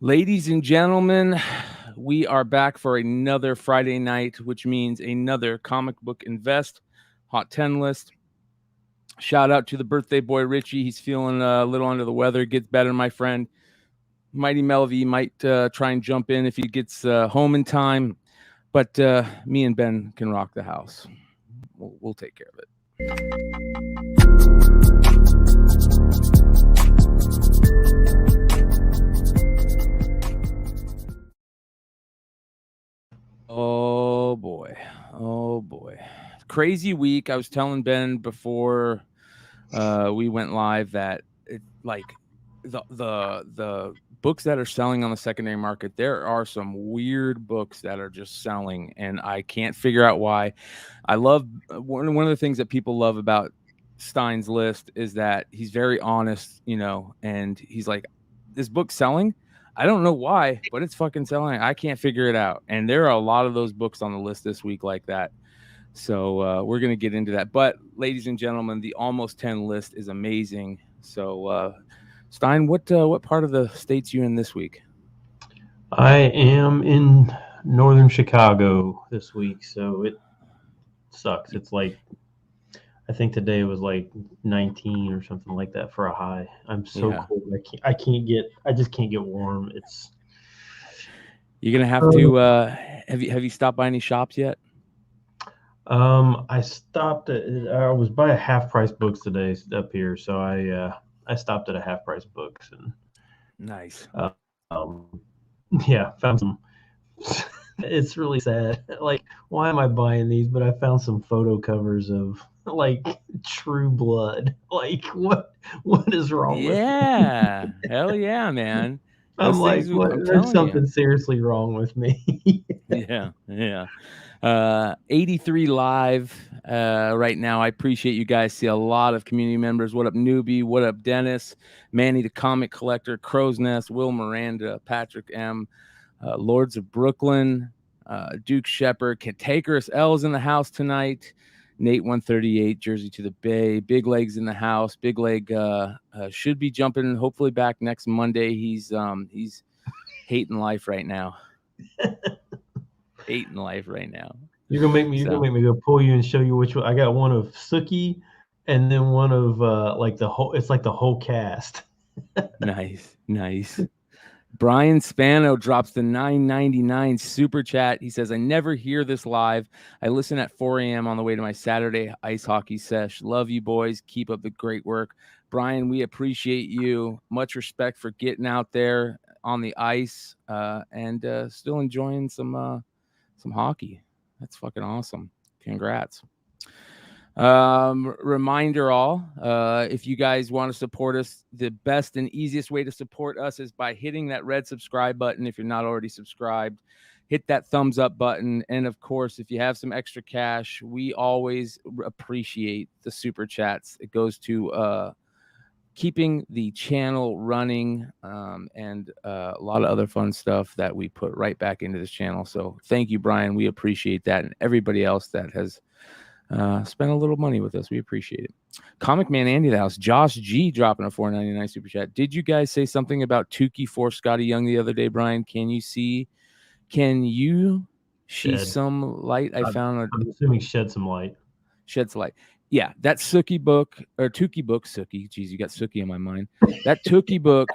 Ladies and gentlemen, we are back for another Friday night, which means another comic book invest hot 10 list. Shout out to the birthday boy Richie. He's feeling a little under the weather. Gets better, my friend. Mighty Mel V might try and jump in if he gets home in time, but me and Ben can rock the house. We'll take care of it. Oh boy. Crazy week. I was telling Ben before we went live that the books that are selling on the secondary market, there are some weird books that are just selling, and I can't figure out why. I love one of the things that people love about Stein's list is that he's very honest, and he's like, this book's selling. I don't know why, but it's fucking selling. I can't figure it out. And there are a lot of those books on the list this week like that. So we're going to get into that. But ladies and gentlemen, the almost 10 list is amazing. So Stein, what part of the state's you in this week? I am in northern Chicago this week, so it sucks. It's like, I think today was like 19 or something like that for a high. I'm so cold. I just can't get warm. You're gonna have to. Have you stopped by any shops yet? I stopped I was by a Half Price Books today up here, so I stopped at a Half Price Books and nice. Yeah, found some. It's really sad. Like, why am I buying these? But I found some photo covers of like True Blood. Like, what is wrong with me? Yeah, hell yeah, man. I'm like, what? There's something seriously wrong with me. Yeah. 83 live right now. I appreciate you guys. See a lot of community members. What up, Newbie? What up, Dennis? Manny the Comic Collector, Crow's Nest, Will Miranda, Patrick M, Lords of Brooklyn, Duke Shepherd, Cantankerous L's in the house tonight. Nate 138, Jersey to the Bay. Big Leg's in the house. Big Leg should be jumping hopefully back next Monday. He's hating life right now. Hating life right now. You're gonna make me go pull you and show you which one. I got one of Sookie, and then one of like the whole. It's like the whole cast. Nice. Brian Spano drops the $9.99 super chat. He says, I never hear this live. I listen at 4 a.m. on the way to my Saturday ice hockey sesh. Love you, boys. Keep up the great work. Brian, we appreciate you. Much respect for getting out there on the ice and still enjoying some hockey. That's fucking awesome. Congrats. Reminder all, if you guys want to support us, the best and easiest way to support us is by hitting that red subscribe button. If you're not already subscribed, hit that thumbs up button. And of course, if you have some extra cash, we always appreciate the super chats. It goes to keeping the channel running and a lot of other fun stuff that we put right back into this channel. So thank you, Brian. We appreciate that. And everybody else that has spend a little money with us. We appreciate it. Comic Man Andy the House, Josh G dropping a $4.99 super chat. Did you guys say something about Tukey for Scotty Young the other day, Brian? Can you shed some light? I'm assuming shed some light. Sheds light. Yeah, that Tukey book. Geez, you got Sookie in my mind. That Tukey book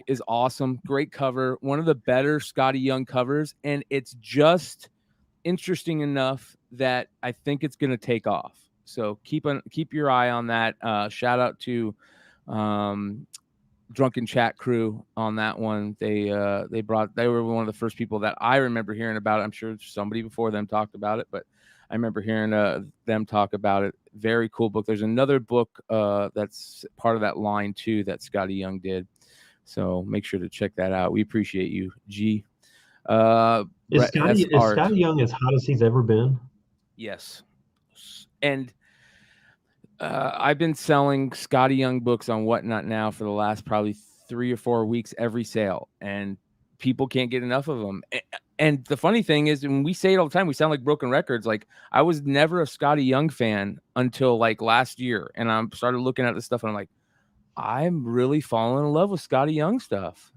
is awesome. Great cover. One of the better Scotty Young covers, and it's just interesting enough that I think it's going to take off. So keep your eye on that. Shout out to Drunken Chat Crew on that one. They were one of the first people that I remember hearing about it. I'm sure somebody before them talked about it, but I remember hearing them talk about it. Very cool book. There's another book that's part of that line too that Scotty Young did. So make sure to check that out. We appreciate you, G. Is Scotty Young as hot as he's ever been? Yes. And I've been selling Scotty Young books on Whatnot now for the last probably 3 or 4 weeks, every sale, and people can't get enough of them. And the funny thing is, when we say it all the time, we sound like broken records. Like, I was never a Scotty Young fan until like last year, and I started looking at this stuff, and I'm like, I'm really falling in love with Scotty Young stuff.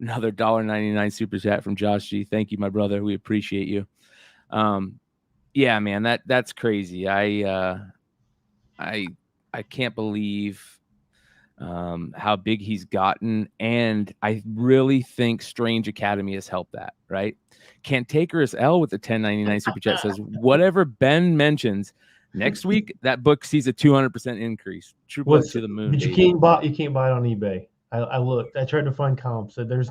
Another $1.99 super chat from Josh G. Thank you, my brother. We appreciate you. Yeah, man, that's crazy. I can't believe how big he's gotten, and I really think Strange Academy has helped that. Right? Cantankerous L with the 10.99 super chat says, "Whatever Ben mentions next week, that book sees a 200% increase. True Blood to the moon, But baby." you can't buy it on eBay. I looked. I tried to find comps. So they're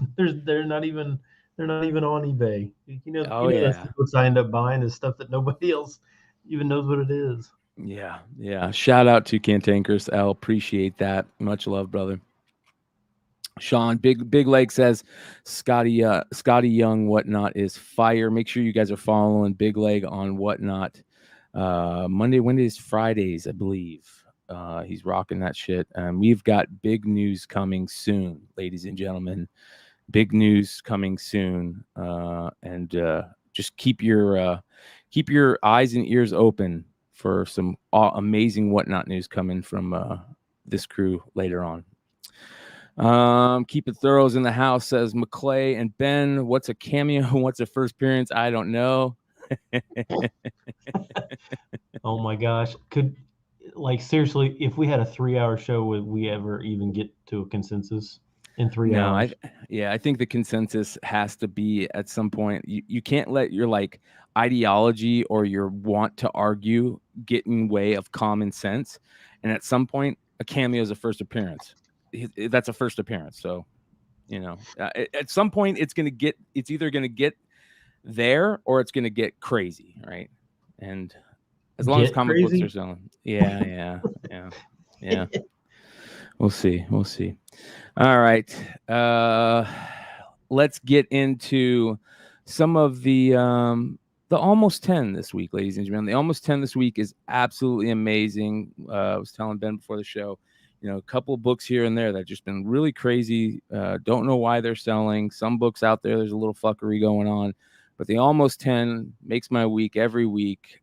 not even on eBay. Oh That's yeah. the books I end up buying is stuff that nobody else even knows what it is. Yeah. Shout out to Cantankerous L. Appreciate that. Much love, brother. Sean, big leg says Scotty Young Whatnot is fire. Make sure you guys are following Big Leg on Whatnot. Monday, Wednesdays, Fridays, I believe. He's rocking that shit. We've got big news coming soon, ladies and gentlemen. Big news coming soon. And just keep your eyes and ears open for some amazing Whatnot news coming from this crew later on. Keep it thorough in the house, says McClay and Ben. What's a cameo? What's a first appearance? I don't know. Oh my gosh. Seriously, if we had a 3-hour show, would we ever even get to a consensus in 3 hours? I think the consensus has to be at some point. You can't let your ideology or your want to argue get in way of common sense. And at some point, a cameo is a first appearance. That's a first appearance. So, at some point it's either going to get there or it's going to get crazy. Right. And as long as comic books are selling. Yeah. We'll see. All right. Let's get into some of the almost 10 this week, ladies and gentlemen. The almost 10 this week is absolutely amazing. I was telling Ben before the show, a couple of books here and there that have just been really crazy. Don't know why they're selling. Some books out there, there's a little fuckery going on, but the almost 10 makes my week every week.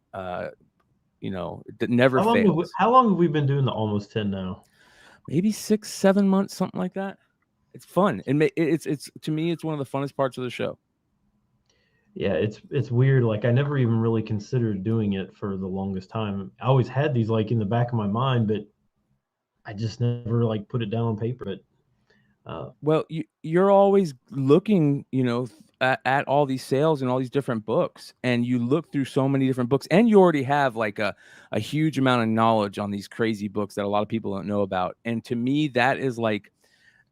It never fails. How long have we been doing the almost 10 now? Maybe 6-7 months, something like that. It's fun. It's to me, it's one of the funnest parts of the show. Yeah, it's weird. I never even really considered doing it for the longest time. I always had these in the back of my mind, but I just never put it down on paper. But well, you're always looking, at all these sales and all these different books, and you look through so many different books, and you already have a huge amount of knowledge on these crazy books that a lot of people don't know about. And to me, that is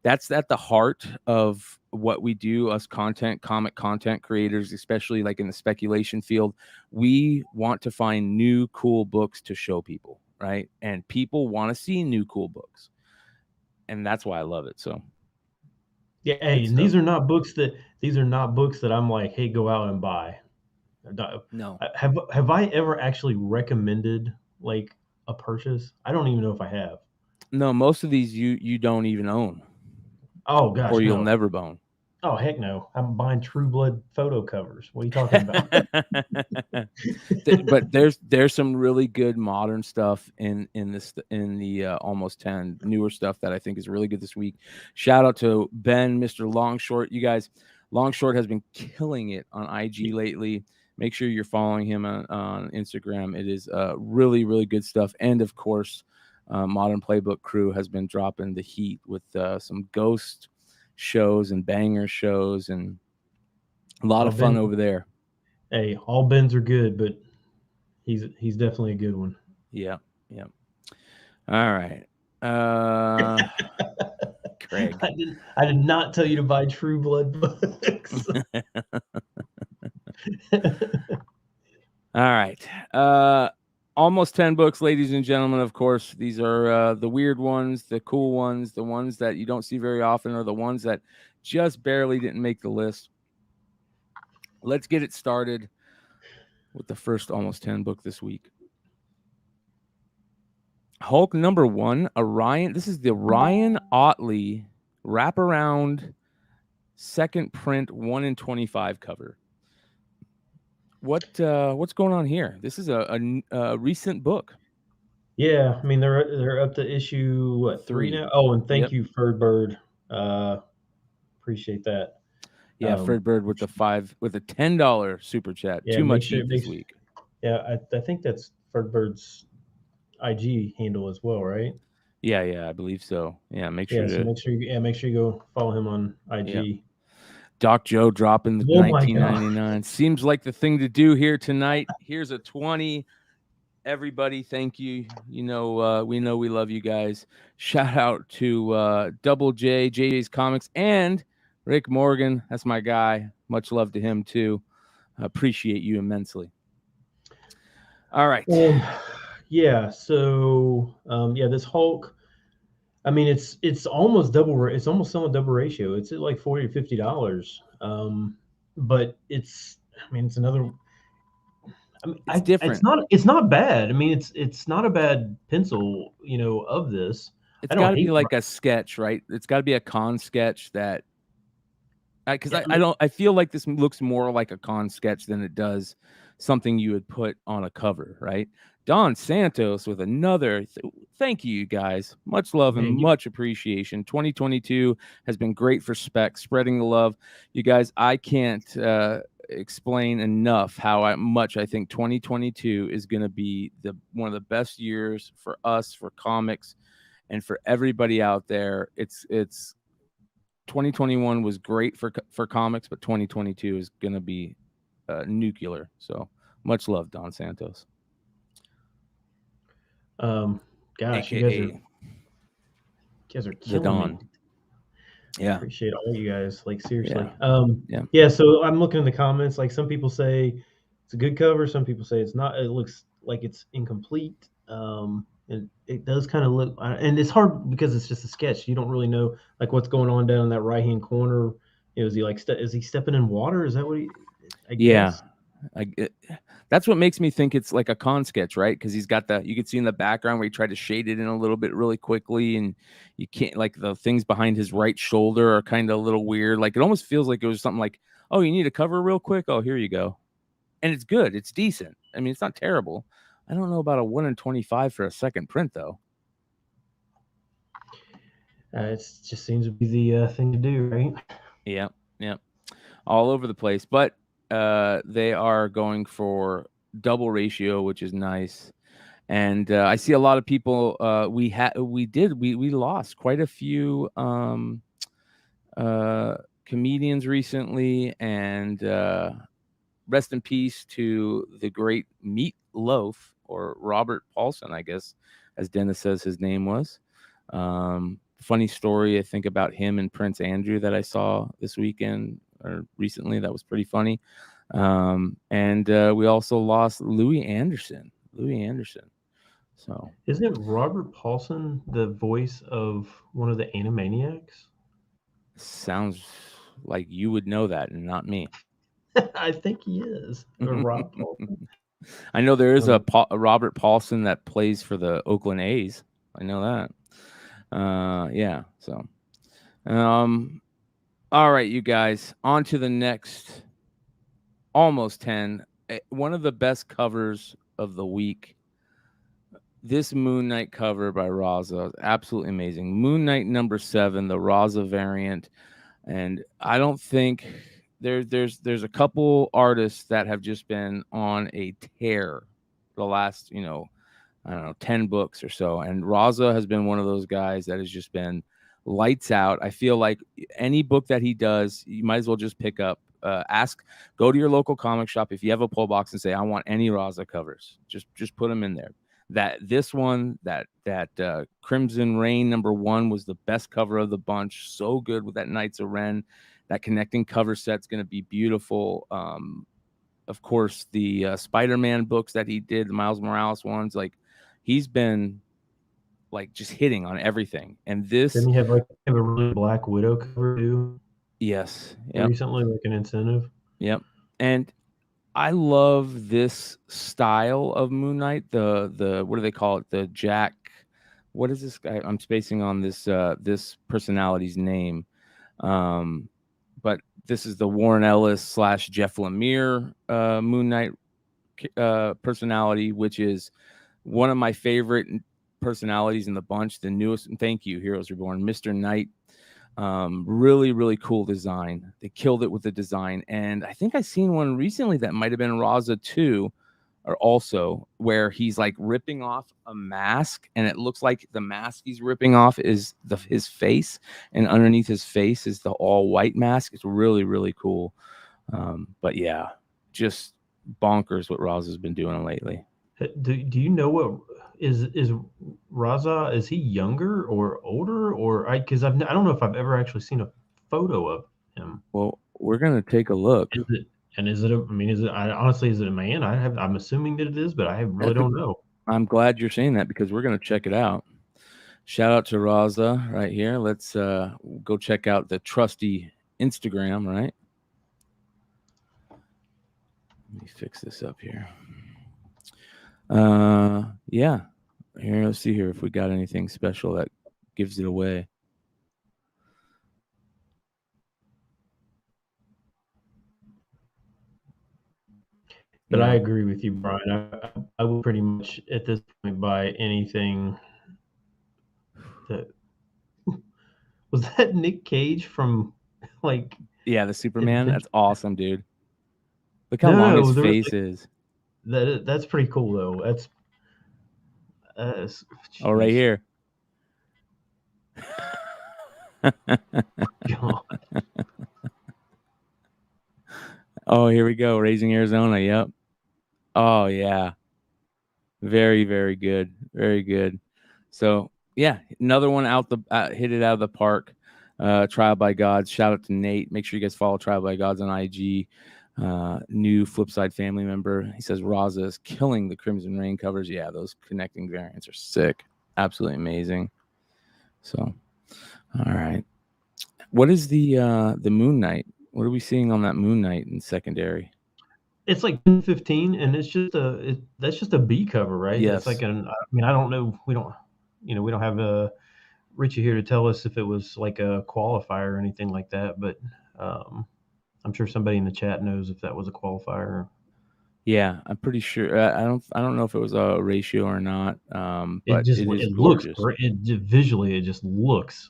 that's at the heart of what we do, us comic content creators, especially in the speculation field. We want to find new cool books to show people, right? And people want to see new cool books, and that's why I love it. So yeah, hey, and these are not books that I'm like, hey, go out and buy. No. Have I ever actually recommended a purchase? I don't even know if I have. No, most of these you don't even own. Oh gosh, or you'll never own. Oh heck no! I'm buying True Blood photo covers. What are you talking about? But there's some really good modern stuff in the almost 10 newer stuff that I think is really good this week. Shout out to Ben, Mr. Longshort. You guys, Longshort has been killing it on IG lately. Make sure you're following him on Instagram. It is really, really good stuff. And of course, Modern Playbook crew has been dropping the heat with some ghost shows and banger shows, and a lot of fun over there. Hey, all Bens are good, but he's definitely a good one. Yeah. All right. Craig. I did not tell you to buy True Blood books. All right. Almost 10 books, ladies and gentlemen. Of course, these are the weird ones, the cool ones, the ones that you don't see very often, or the ones that just barely didn't make the list. Let's get it started with the first almost 10 book this week. Hulk number 1, Orion. This is the Ryan Otley wraparound second print 1 in 25 cover. What's going on here? This is a recent book. Yeah, I mean they're up to issue 3 now. Oh, and thank you, Ferdbird. appreciate that. Yeah, Fred Bird with the $10 super chat. Yeah, Too much heat this week. Yeah, I think that's Fred Bird's IG handle as well, right? Yeah, I believe so. Yeah, make sure So to make sure you go follow him on IG. Yeah. Doc Joe dropping the Oh my $19.99. Seems like the thing to do here tonight. Here's a 20. Everybody, thank you. We know we love you guys. Shout out to Double J, JJ's Comics, and Rick Morgan. That's my guy. Much love to him too. I appreciate you immensely. All right. Yeah. So this Hulk. I mean, it's almost double. It's almost somewhat double ratio. It's at like $40 to $50. But it's another. I mean, it's different. It's not bad. I mean, it's not a bad pencil. Of this. It's got to be like a sketch, right? It's got to be a con sketch that. Because I feel like this looks more like a con sketch than it does something you would put on a cover, right? Don Santos with another. Thank you guys. Much love and much appreciation. 2022 has been great for Spec, spreading the love. You guys, I can't explain enough how much I think 2022 is going to be one of the best years for us, for comics, and for everybody out there. It's 2021 was great for comics, but 2022 is going to be nuclear. So much love, Don Santos. Gosh, AKA, you guys are killing me. Yeah, appreciate all you guys. Like seriously. Yeah. So I'm looking in the comments. Like some people say it's a good cover. Some people say it's not. It looks like it's incomplete. It does kind of look, and it's hard because it's just a sketch. You don't really know like what's going on down in that right hand corner. Is he like is he stepping in water? Is that what he? I guess. That's what makes me think it's like a con sketch, right? Because he's got you can see in the background where he tried to shade it in a little bit really quickly, and you can't, like, the things behind his right shoulder are kind of a little weird. Like, it almost feels like it was something like, oh, you need a cover real quick? Oh, here you go. And it's good. It's decent. I mean, it's not terrible. I don't know about a 1 in 25 for a second print, though. It just seems to be the thing to do, right? Yeah. All over the place. But they are going for double ratio, which is nice. And I see a lot of people. We lost quite a few comedians recently, and rest in peace to the great Meat Loaf, or Robert Paulson, I guess, as Dennis says his name was. Funny story, I think, about him and Prince Andrew that I saw this weekend or recently. That was pretty funny. And we also lost Louis Anderson. So isn't Robert Paulson the voice of one of the Animaniacs? Sounds like you would know that and not me. I think he is. Rob Paulson. I know there is a Robert Paulson that plays for the Oakland A's. I know that. Yeah. So, all right, you guys, on to the next almost 10. One of the best covers of the week. This Moon Knight cover by Raza, absolutely amazing. Moon Knight #7, the Raza variant, and I don't think there's a couple artists that have just been on a tear the last, I don't know, 10 books or so, and Raza has been one of those guys that has just been lights out. I feel like any book that he does, you might as well just pick up. Go to your local comic shop if you have a pull box and say, I want any Raza covers. Just put them in there. This one, that Crimson Rain #1 was the best cover of the bunch. So good with that Knights of Ren. That connecting cover set's going to be beautiful. Of course, the Spider-Man books that he did, the Miles Morales ones, like, he's been like just hitting on everything. And this, didn't he have a really Black Widow cover too? Yes. Recently, like an incentive. Yep. And I love this style of Moon Knight. The what do they call it? The Jack. What is this guy? I'm spacing on this personality's name. But this is the Warren Ellis / Jeff Lemire Moon Knight personality, which is one of my favorite personalities in the bunch. The newest. Thank you, Heroes Reborn, Mr. Knight. Really, really cool design. They killed it with the design. And I think I seen one recently that might have been Raza 2 or also where he's like ripping off a mask, and it looks like the mask he's ripping off is his face, and underneath his face is the all white mask. It's really, really cool. But yeah, just bonkers what Raza's been doing lately. Do you know what is Raza? Is he younger or older, or because I don't know if I've ever actually seen a photo of him. Well, we're gonna take a look. Is it is it I mean, is it honestly, is it a man? I'm assuming that it is, but I really don't know. I'm glad you're saying that because we're gonna check it out. Shout out to Raza right here. Let's go check out the trusty Instagram, right? Let me fix this up here. Yeah. Here, let's see here if we got anything special that gives it away. But I agree with you, Brian. I will pretty much at this point buy anything that was that Nick Cage from like the Superman. That's awesome, dude. Look how long his face is. That's pretty cool though. Right here. Oh, here we go. Raising Arizona. Yep. Oh yeah. Very, very good. Very good. So yeah, another one hit it out of the park. Trial by Gods. Shout out to Nate. Make sure you guys follow Trial by Gods on IG. New Flipside family member. He says Raza is killing the Crimson Rain covers. Yeah, those connecting variants are sick. Absolutely amazing. So, all right. What is the Moon Knight? What are we seeing on that Moon Knight in secondary? It's like 15, and it's just that's just a B cover, right? Yes. It's like I mean, I don't know. We don't have Richie here to tell us if it was like a qualifier or anything like that, but I'm sure somebody in the chat knows if that was a qualifier. Yeah, I'm pretty sure. I don't know if it was a ratio or not. But it is looks gorgeous. great. Visually, it just looks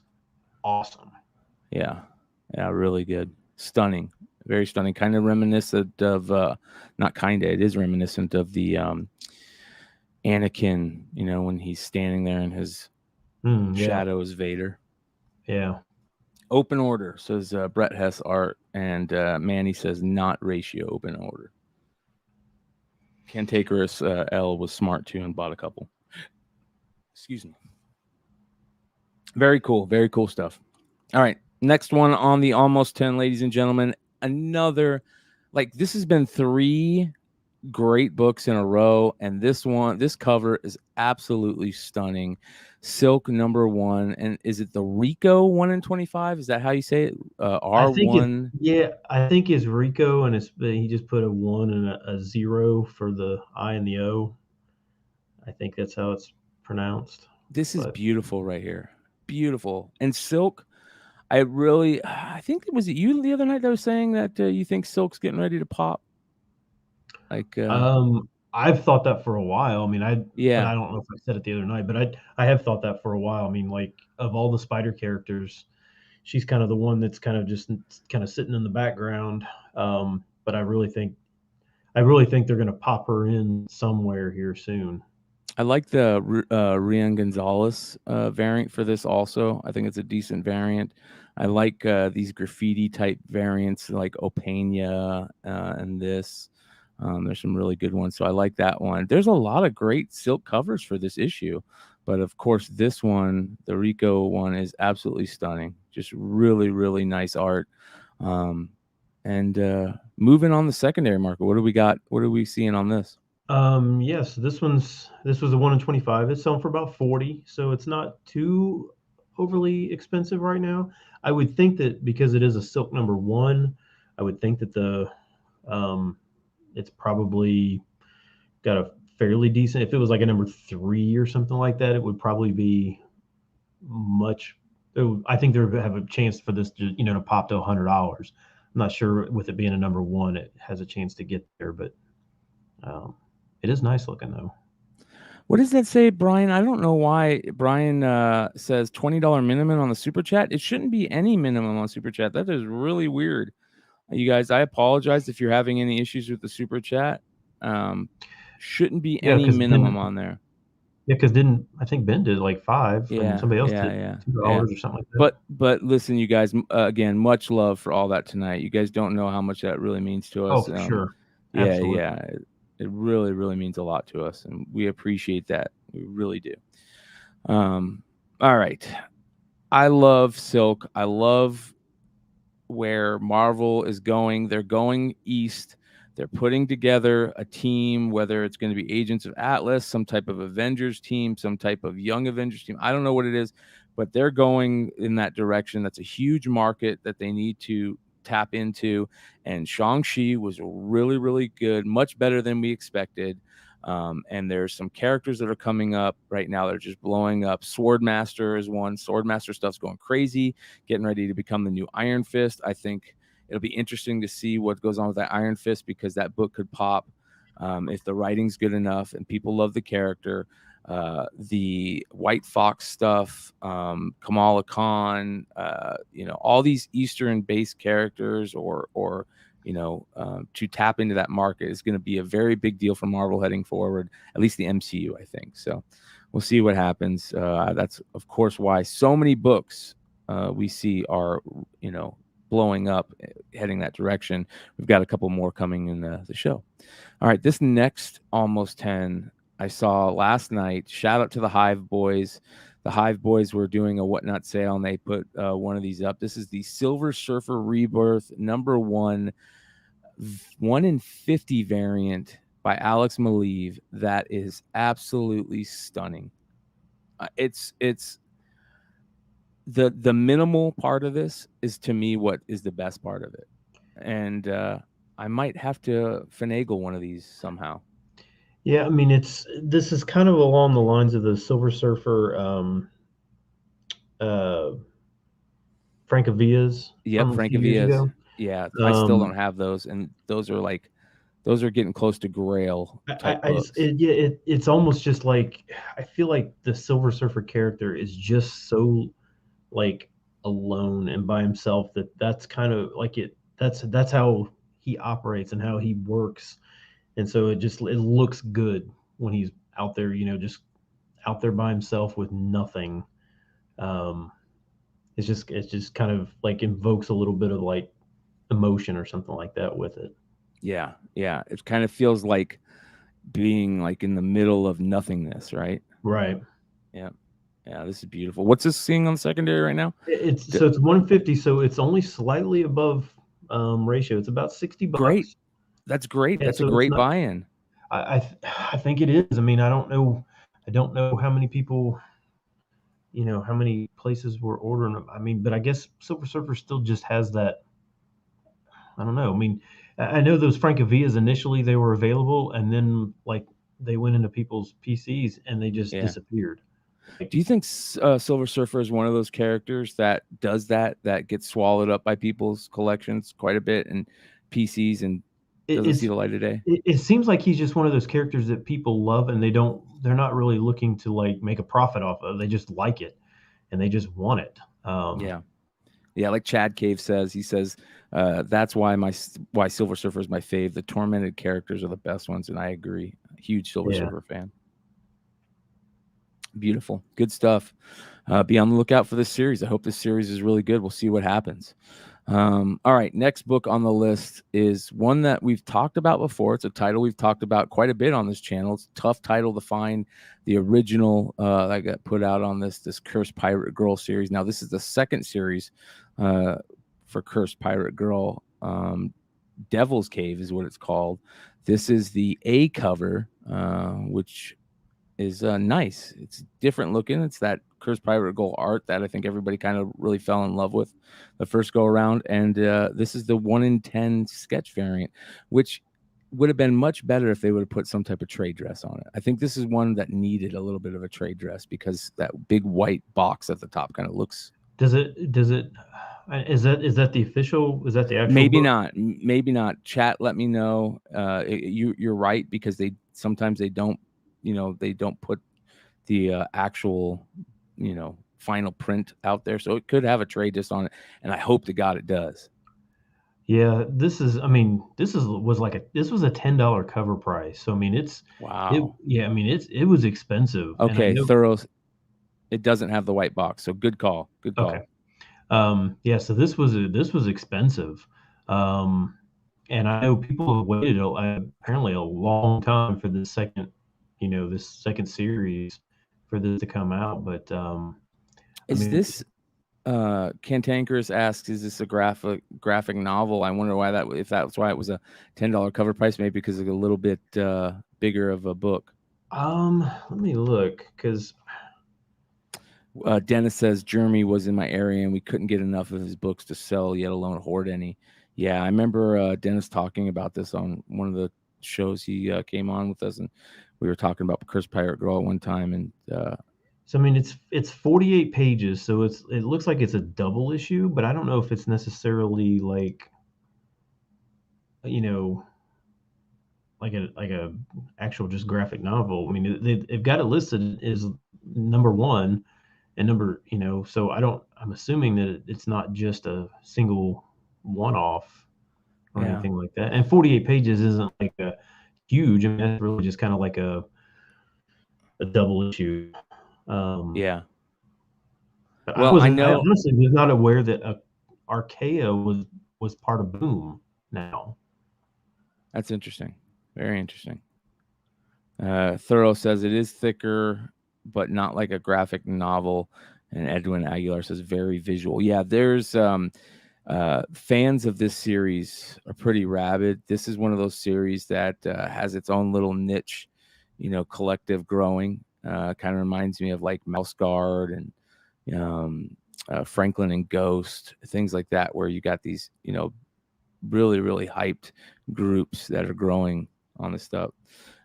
awesome. Yeah, really good, stunning, very stunning. Kind of reminiscent of, not kind of. It is reminiscent of the Anakin. When he's standing there in his shadow as Vader. Yeah. Open order, says Brett Hess art, and Manny says not ratio, open order. Cantankerous L was smart too and bought a couple. Excuse me. Very cool stuff. All right, next one on the Almost 10, ladies and gentlemen. Another, this has been 3 great books in a row, and this cover is absolutely stunning. Silk #1, and is it the Rico 1 in 25? Is that how you say it? R1. I think it's Rico, and he just put a 1 and a 0 for the I and the O. I think that's how it's pronounced. This is beautiful right here. Beautiful. And Silk, I think was it you the other night that was saying that you think Silk's getting ready to pop? I've thought that for a while. I mean, but I don't know if I said it the other night, but I have thought that for a while. I mean, of all the Spider characters, she's kind of the one that's kind of just kind of sitting in the background. But I really think they're going to pop her in somewhere here soon. I like the Rian Gonzalez variant for this also. I think it's a decent variant. I like these graffiti type variants like Opena and this. There's some really good ones. So I like that one. There's a lot of great Silk covers for this issue. But of course, this one, the Rico one, is absolutely stunning. Just really, really nice art. And moving on the secondary market, what do we got? What are we seeing on this? Yes, this was a 1 in 25. It's selling for about 40, so it's not too overly expensive right now. I would think that because it is a Silk #1, I would think that it's probably got a fairly decent. If it was like a #3 or something like that, it would probably be much. I think they have a chance for this to pop to $100. I'm not sure with it being a #1, it has a chance to get there, but it is nice looking though. What does that say, Brian? I don't know why Brian says $20 minimum on the super chat. It shouldn't be any minimum on super chat. That is really weird. You guys, I apologize if you're having any issues with the super chat. Shouldn't be any minimum on there. Yeah, because I think Ben did like $5, and somebody else did $2 or something like that. But listen, you guys, again, much love for all that tonight. You guys don't know how much that really means to us. Oh, for sure. Absolutely. It really, really means a lot to us, and we appreciate that. We really do. All right. I love Silk. I love where Marvel is going. They're going east. They're putting together a team, whether it's going to be Agents of Atlas, some type of Avengers team, some type of Young Avengers team. I don't know what it is, but they're going in that direction. That's a huge market that they need to tap into. And Shang-Chi was really, really good, much better than we expected. And there's some characters that are coming up right now that are just blowing up. Swordmaster is one. Swordmaster stuff's going crazy, getting ready to become the new Iron Fist. I think it'll be interesting to see what goes on with that Iron Fist, because that book could pop if the writing's good enough and people love the character. The White Fox stuff, Kamala Khan, all these Eastern-based characters or to tap into that market is going to be a very big deal for Marvel heading forward, at least the MCU, I think. So we'll see what happens. That's, of course, why so many books we see are, blowing up, heading that direction. We've got a couple more coming in the show. All right, this next Almost 10 I saw last night. Shout out to the Hive Boys. The Hive Boys were doing a Whatnot sale, and they put one of these up. This is the Silver Surfer Rebirth #1 1 in 50 variant by Alex Maleev. That is absolutely stunning. It's the minimal part of this is, to me, what is the best part of it. And I might have to finagle one of these somehow. Yeah, I mean, this is kind of along the lines of the Silver Surfer Francavillas. Yep, Francavillas. Yeah, I still don't have those, and those are getting close to Grail type books. It's almost just like, I feel like the Silver Surfer character is just so like alone and by himself that's kind of like that's how he operates and how he works. And so it looks good when he's out there, just out there by himself with nothing. It's just kind of like invokes a little bit of like emotion or something like that with it. Yeah. It kind of feels like being like in the middle of nothingness, right? Right. Yeah. This is beautiful. What's this seeing on secondary right now? It's 150, so it's only slightly above ratio. It's about $60. Great. That's great. That's a great buy-in. I think it is. I mean, I don't know how many people, how many places were ordering them. I mean, but I guess Silver Surfer still just has that. I don't know. I mean, I know those Francavillas initially they were available, and then like they went into people's PCs and they just disappeared. Do you think Silver Surfer is one of those characters that does that gets swallowed up by people's collections quite a bit and PCs and doesn't see the light of day? It seems like he's just one of those characters that people love, and they're not really looking to like make a profit off of. They just like it and they just want it. Yeah, like Chad Cave says, he says that's why Silver Surfer is my fave. The tormented characters are the best ones, and I agree. Huge Silver Surfer fan. Beautiful, good stuff. Be on the lookout for this series. I hope this series is really good. We'll see what happens. All right, next book on the list is one that we've talked about before. It's a title we've talked about quite a bit on this channel. It's a tough title to find. The original that got put out on this Cursed Pirate Girl series. Now, this is the second series for Cursed Pirate Girl. Devil's Cave is what it's called. This is the A cover, which is nice. It's different looking. It's that Cursed Pirate Girl art that I think everybody kind of really fell in love with the first go around. And this is the 1 in 10 sketch variant, which would have been much better if they would have put some type of trade dress on it. I think this is one that needed a little bit of a trade dress because that big white box at the top kind of looks. Is that the official? Is that the actual? Maybe book? Maybe not. Chat, let me know. You're right, because sometimes they don't they don't put the actual, final print out there. So it could have a trade disc on it, and I hope to God it does. Yeah, this is. I mean, this was a $10 cover price. So I mean, Wow. yeah. I mean, it was expensive, and I Okay, know. thorough. It doesn't have the white box, so good call. Good Okay. call. Yeah. So this was expensive, um, and I know people have waited apparently a long time for this second series for this to come out. But I Is mean, this Cantankerous asks, is this a graphic novel? I wonder why if that's why it was a $10 cover price, maybe because it's a little bit bigger of a book. let me look because Dennis says Jeremy was in my area and we couldn't get enough of his books to sell, yet alone hoard any. Yeah, I remember Dennis talking about this on one of the shows he came on with us, and we were talking about Cursed Pirate Girl at one time, and So I mean, it's 48 pages, so it looks like it's a double issue, but I don't know if it's necessarily like you know like a actual just graphic novel. I mean, they've got it listed as number one and so I'm assuming that it's not just a single one off or yeah, anything like that. And 48 pages isn't like a huge. I mean, that's really just kind of like a double issue. Um, yeah. But Well, I I know honestly was not aware that Archaea was part of Boom now. that's interesting. Very interesting. Thorough says it is thicker, but not like a graphic novel. And Edwin Aguilar says very visual. Yeah, there's fans of this series are pretty rabid. This is one of those series that has its own little niche, collective growing. Kind of reminds me of like Mouse Guard and Franklin and Ghost, things like that, where you got these, really, really hyped groups that are growing on this stuff.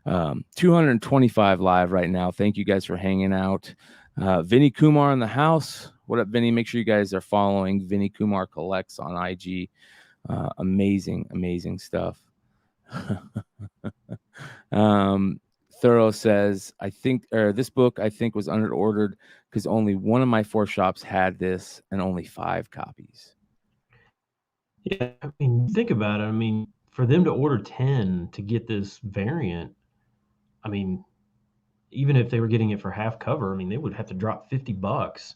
225 live right now. Thank you guys for hanging out. Vinny Kumar in the house. What up, Vinny? Make sure you guys are following Vinny Kumar Collects on IG. Amazing, amazing stuff. Thorough says, I think, or this book I think was underordered because only one of my 4 shops had this and only 5 copies. Yeah, I mean, think about it. I mean, for them to order 10 to get this variant, I mean, even if they were getting it for half cover, I mean, they would have to drop $50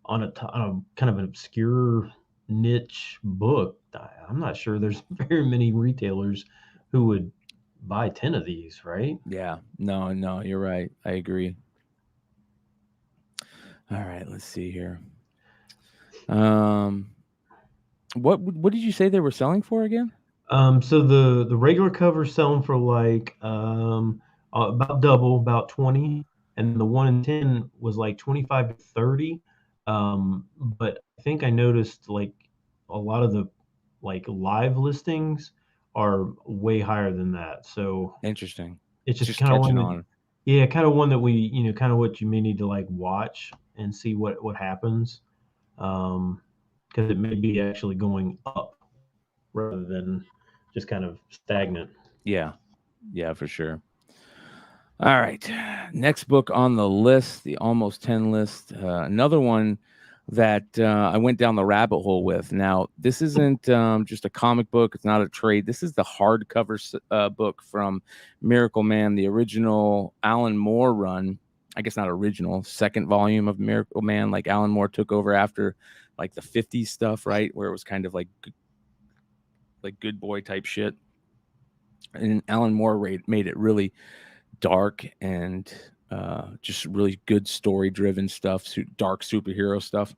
on on a kind of an obscure niche book. I'm not sure there's very many retailers who would buy 10 of these, right? Yeah, no, you're right. I agree. All right, let's see here. What did you say they were selling for again? So the regular cover's selling for like about double, about 20, and the 1 in 10 was like 25 to 30. But I think I noticed like a lot of the like live listings are way higher than that. So Interesting. it's just Just kind of one catching that, on. yeah, kind of one that kind of what you may need to like watch and see what happens. Because it may be actually going up rather than just kind of stagnant. Yeah, for sure. All right, next book on the list, the almost 10 list. Another one that I went down the rabbit hole with. Now, this isn't just a comic book. It's not a trade. This is the hardcover book from Miracle Man, the original Alan Moore run. I guess not original, second volume of Miracle Man. Like Alan Moore took over after like the 50s stuff, right? Where it was kind of like good boy type shit. And Alan Moore made it really dark and just really good story driven stuff, dark superhero stuff.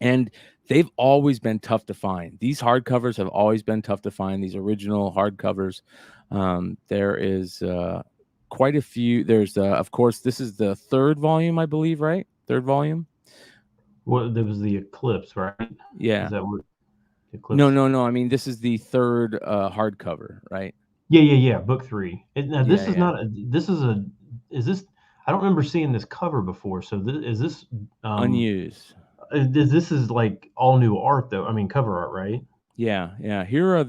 And they've always been tough to find. These hardcovers have always been tough to find, these original hardcovers. There is quite a few. There's of course, this is the 3rd volume, I believe, right? 3rd volume. Well, there was the Eclipse, right? Yeah. Is that what Eclipse? No, I mean, this is the 3rd hardcover, right? Yeah. Book 3. Now this is Yeah. not. This is a. Is this? I don't remember seeing this cover before. So is this? Unused. This is like all new art, though. I mean, cover art, right? Yeah. Here are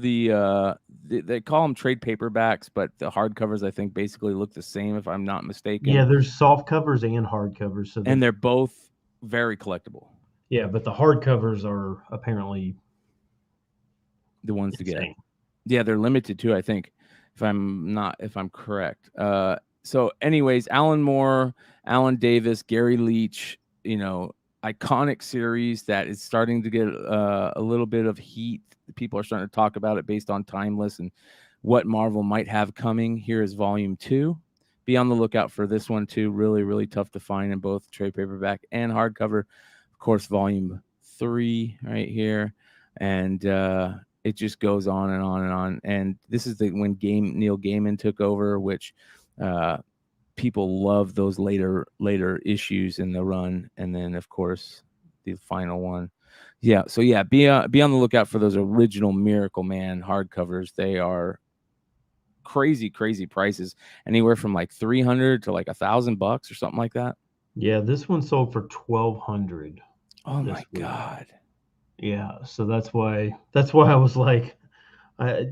they call them trade paperbacks, but the hardcovers I think basically look the same if I'm not mistaken. Yeah, there's soft covers and hard covers. So and they're both very collectible. yeah, but the hard covers are apparently The ones to get. insane. Yeah, they're limited too, I think, if I'm correct. So anyways, Alan Moore, Alan Davis, Gary Leach, iconic series that is starting to get a little bit of heat. People are starting to talk about it based on Timeless and what Marvel might have coming. Here is volume 2. Be on the lookout for this one too. Really, really tough to find in both trade paperback and hardcover. Of course, volume 3 right here. And it just goes on and on and on. And this is when Neil Gaiman took over, which people love those later issues in the run. And then, of course, the final one. Yeah. So, yeah, be on the lookout for those original Miracle Man hardcovers. They are crazy prices, anywhere from like $300 to like $1,000 or something like that. Yeah, this one sold for $1,200. Oh my God. Yeah, so that's why I was like,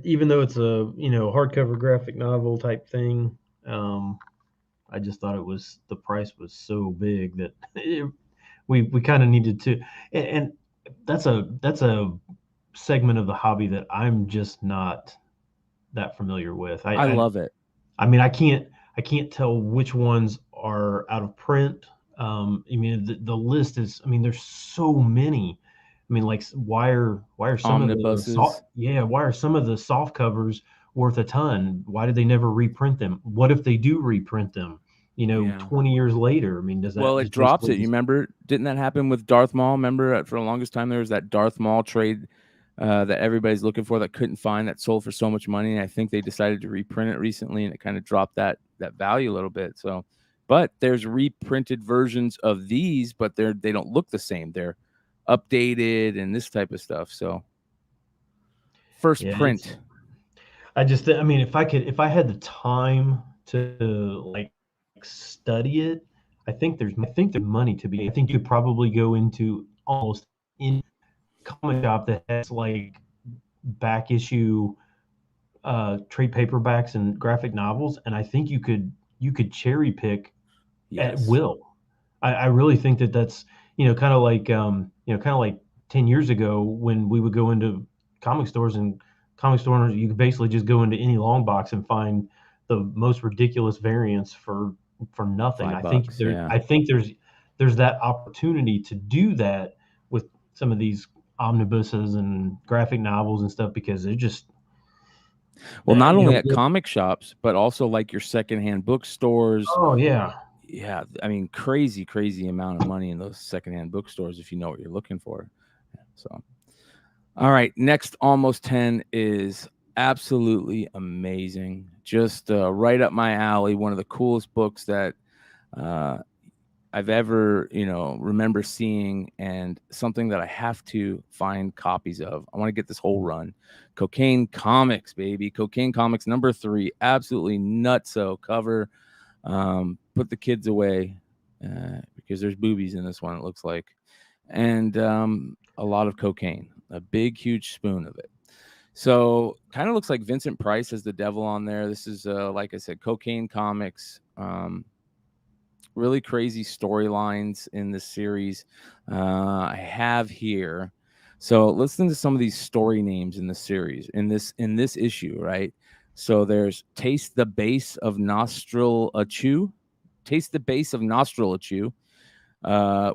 even though it's a hardcover graphic novel type thing, I just thought the price was so big that we kind of needed to, and that's a segment of the hobby that I'm just not that familiar with. I love it. I mean, I can't tell which ones are out of print. I mean, the list is. I mean, there's so many. I mean, like, why are some Omnibuses. why are some of the soft covers worth a ton? Why did they never reprint them? What if they do reprint them? 20 years later. I mean, does that? Well, it drops it. You remember? Didn't that happen with Darth Maul? Remember, for the longest time there was that Darth Maul trade that everybody's looking for that couldn't find, that sold for so much money. And I think they decided to reprint it recently, and it kind of dropped that value a little bit. So, but there's reprinted versions of these, but they don't look the same. They're updated and this type of stuff. So, first print. I mean, if I had the time to like study it, I think there's money to be. I think you could probably go into almost any comic shop that has like back issue trade paperbacks and graphic novels, and I think you could cherry pick at will. I really think that's kind of like 10 years ago when we would go into comic stores, and comic store owners, you could basically just go into any long box and find the most ridiculous variants for nothing. I think there's that opportunity to do that with some of these omnibuses and graphic novels and stuff, because they're just not only at comic shops, but also like your secondhand bookstores. Oh yeah. Yeah, I mean, crazy amount of money in those secondhand bookstores if you know what you're looking for. So, all right, next Almost 10 is absolutely amazing. Just right up my alley. One of the coolest books that I've ever, remember seeing, and something that I have to find copies of. I want to get this whole run. Cocaine Comics, baby. Cocaine Comics number 3. Absolutely nutso cover. Put the kids away because there's boobies in this one, it looks like. And a lot of cocaine. A big, huge spoon of it. So kind of looks like Vincent Price has the devil on there. This is, like I said, Cocaine Comics. Really crazy storylines in this series. I have here. So listen to some of these story names in the series, in this issue, right? So there's Taste the Base of Nostril Achu. Taste the Base of Nostril Achu.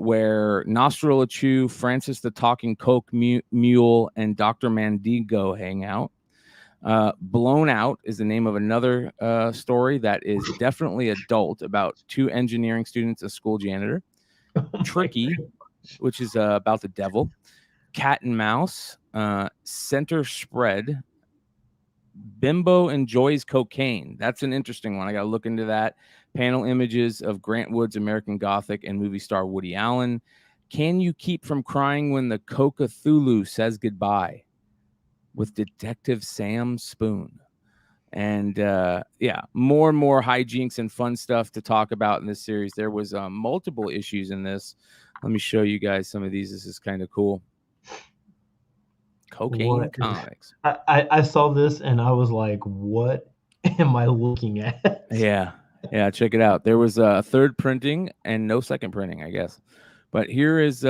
Where Nostril Achu, Francis the Talking Coke Mule, and Dr. Mandingo hang out. Blown Out is the name of another story that is definitely adult, about 2 engineering students, a school janitor. Tricky, which is about the devil. Cat and Mouse. Center Spread. Bimbo Enjoys Cocaine. That's an interesting one. I got to look into that. Panel images of Grant Wood's American Gothic and movie star Woody Allen. Can You Keep From Crying When the Coca-Thulu Says Goodbye? With Detective Sam Spoon. And more and more hijinks and fun stuff to talk about in this series. There was multiple issues in this. Let me show you guys some of these. This is kind of cool. Cocaine What is? Comics. I saw this and I was like, what am I looking at? Yeah. Yeah, check it out. There was a third printing and no second printing, I guess. But here is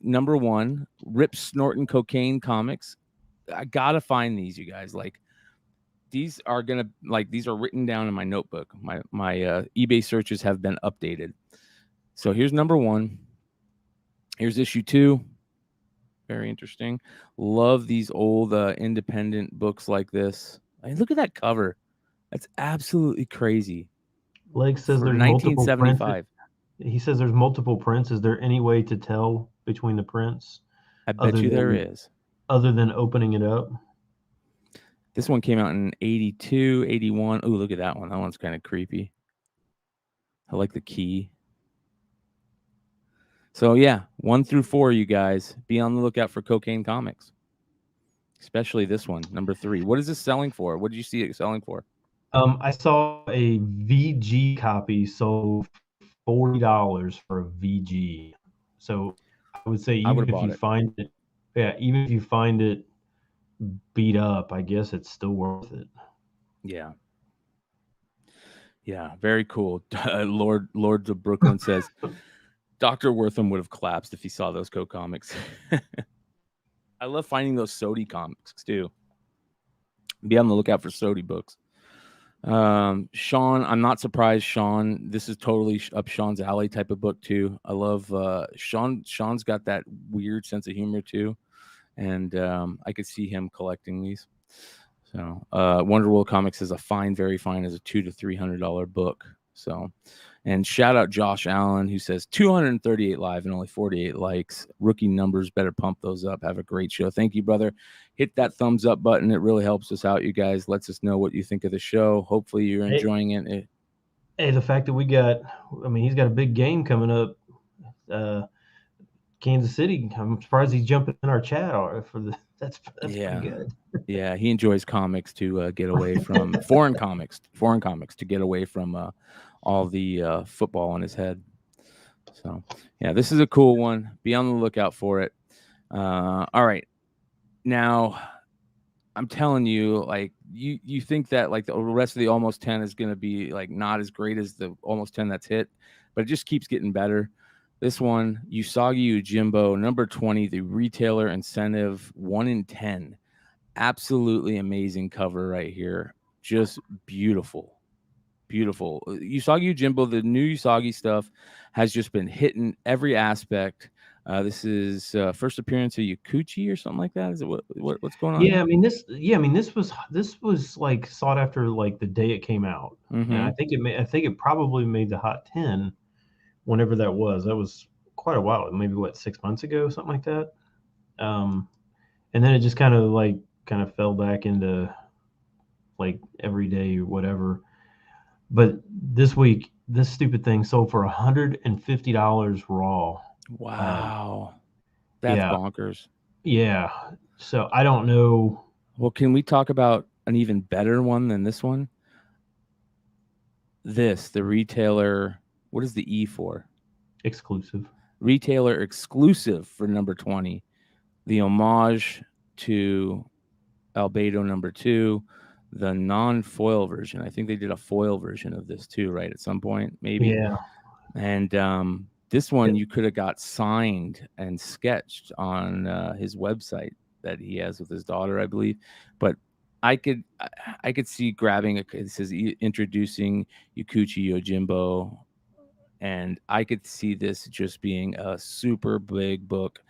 number 1, Rip Snorting Cocaine Comics. I gotta find these, you guys. Like, these are written down in my notebook. My eBay searches have been updated. So here's number 1. Here's issue 2. Very interesting. Love these old independent books like this. I mean, look at that cover. That's absolutely crazy. Leg says For there's multiple prints. 1975. He says there's multiple prints. Is there any way to tell between the prints? I bet you there is. Other than opening it up? This one came out in 82, 81. Oh, look at that one. That one's kind of creepy. I like the key. So yeah, 1 through 4, you guys, be on the lookout for Cocaine Comics. Especially this one, number 3. What is this selling for? What did you see it selling for? I saw a VG copy sold $40 for a VG. So I would say even if you find it, even if you find it beat up, I guess it's still worth it. Yeah. Yeah, very cool. Lords of Brooklyn says Dr. Wortham would have collapsed if he saw those comics. I love finding those Sodi comics too. Be on the lookout for Sodi books. Sean, I'm not surprised. Sean, this is totally up Sean's alley type of book too. I love Sean. Sean's got that weird sense of humor too, and I could see him collecting these. So Wonder World Comics is a fine, very fine, as a $200 to $300 book. So, and shout out Josh Allen, who says 238 live and only 48 likes. Rookie numbers, better pump those up. Have a great show. Thank you, brother. Hit that thumbs up button. It really helps us out, you guys. Lets us know what you think of the show. Hopefully you're enjoying it. Hey, the fact that he's got a big game coming up. Kansas City. I'm surprised he's jumping in our chat for the. That's pretty good. Yeah, he enjoys comics to get away from foreign comics to get away from all the football in his head. So yeah, this is a cool one. Be on the lookout for it. All right, now I'm telling you, like you think that like the rest of the Almost 10 is going to be like not as great as the Almost 10 that's hit, but it just keeps getting better. This one, Usagi Yojimbo, number 20, the retailer incentive 1 in 10. Absolutely amazing cover right here. Just beautiful. Beautiful. Usagi Yojimbo, the new Usagi stuff has just been hitting every aspect. This is first appearance of Yakuchi or something like that. Is it what's going on? Yeah, this was like sought after like the day it came out. Mm-hmm. And I think it probably made the hot 10 whenever that was. That was quite a while, maybe 6 months ago, something like that. And then it just kind of fell back into like every day or whatever. But this week, this stupid thing sold for $150 raw. Wow. That's bonkers. Yeah. So I don't know. Well, can we talk about an even better one than this one? The retailer, what is the E for? Exclusive. Retailer exclusive for number 20. The homage to Albedo number 2, the non-foil version. I think they did a foil version of this too, right? At some point, maybe. Yeah. And this one you could have got signed and sketched on his website that he has with his daughter, I believe. But I could see grabbing it says introducing Yakuchi Yojimbo, and I could see this just being a super big book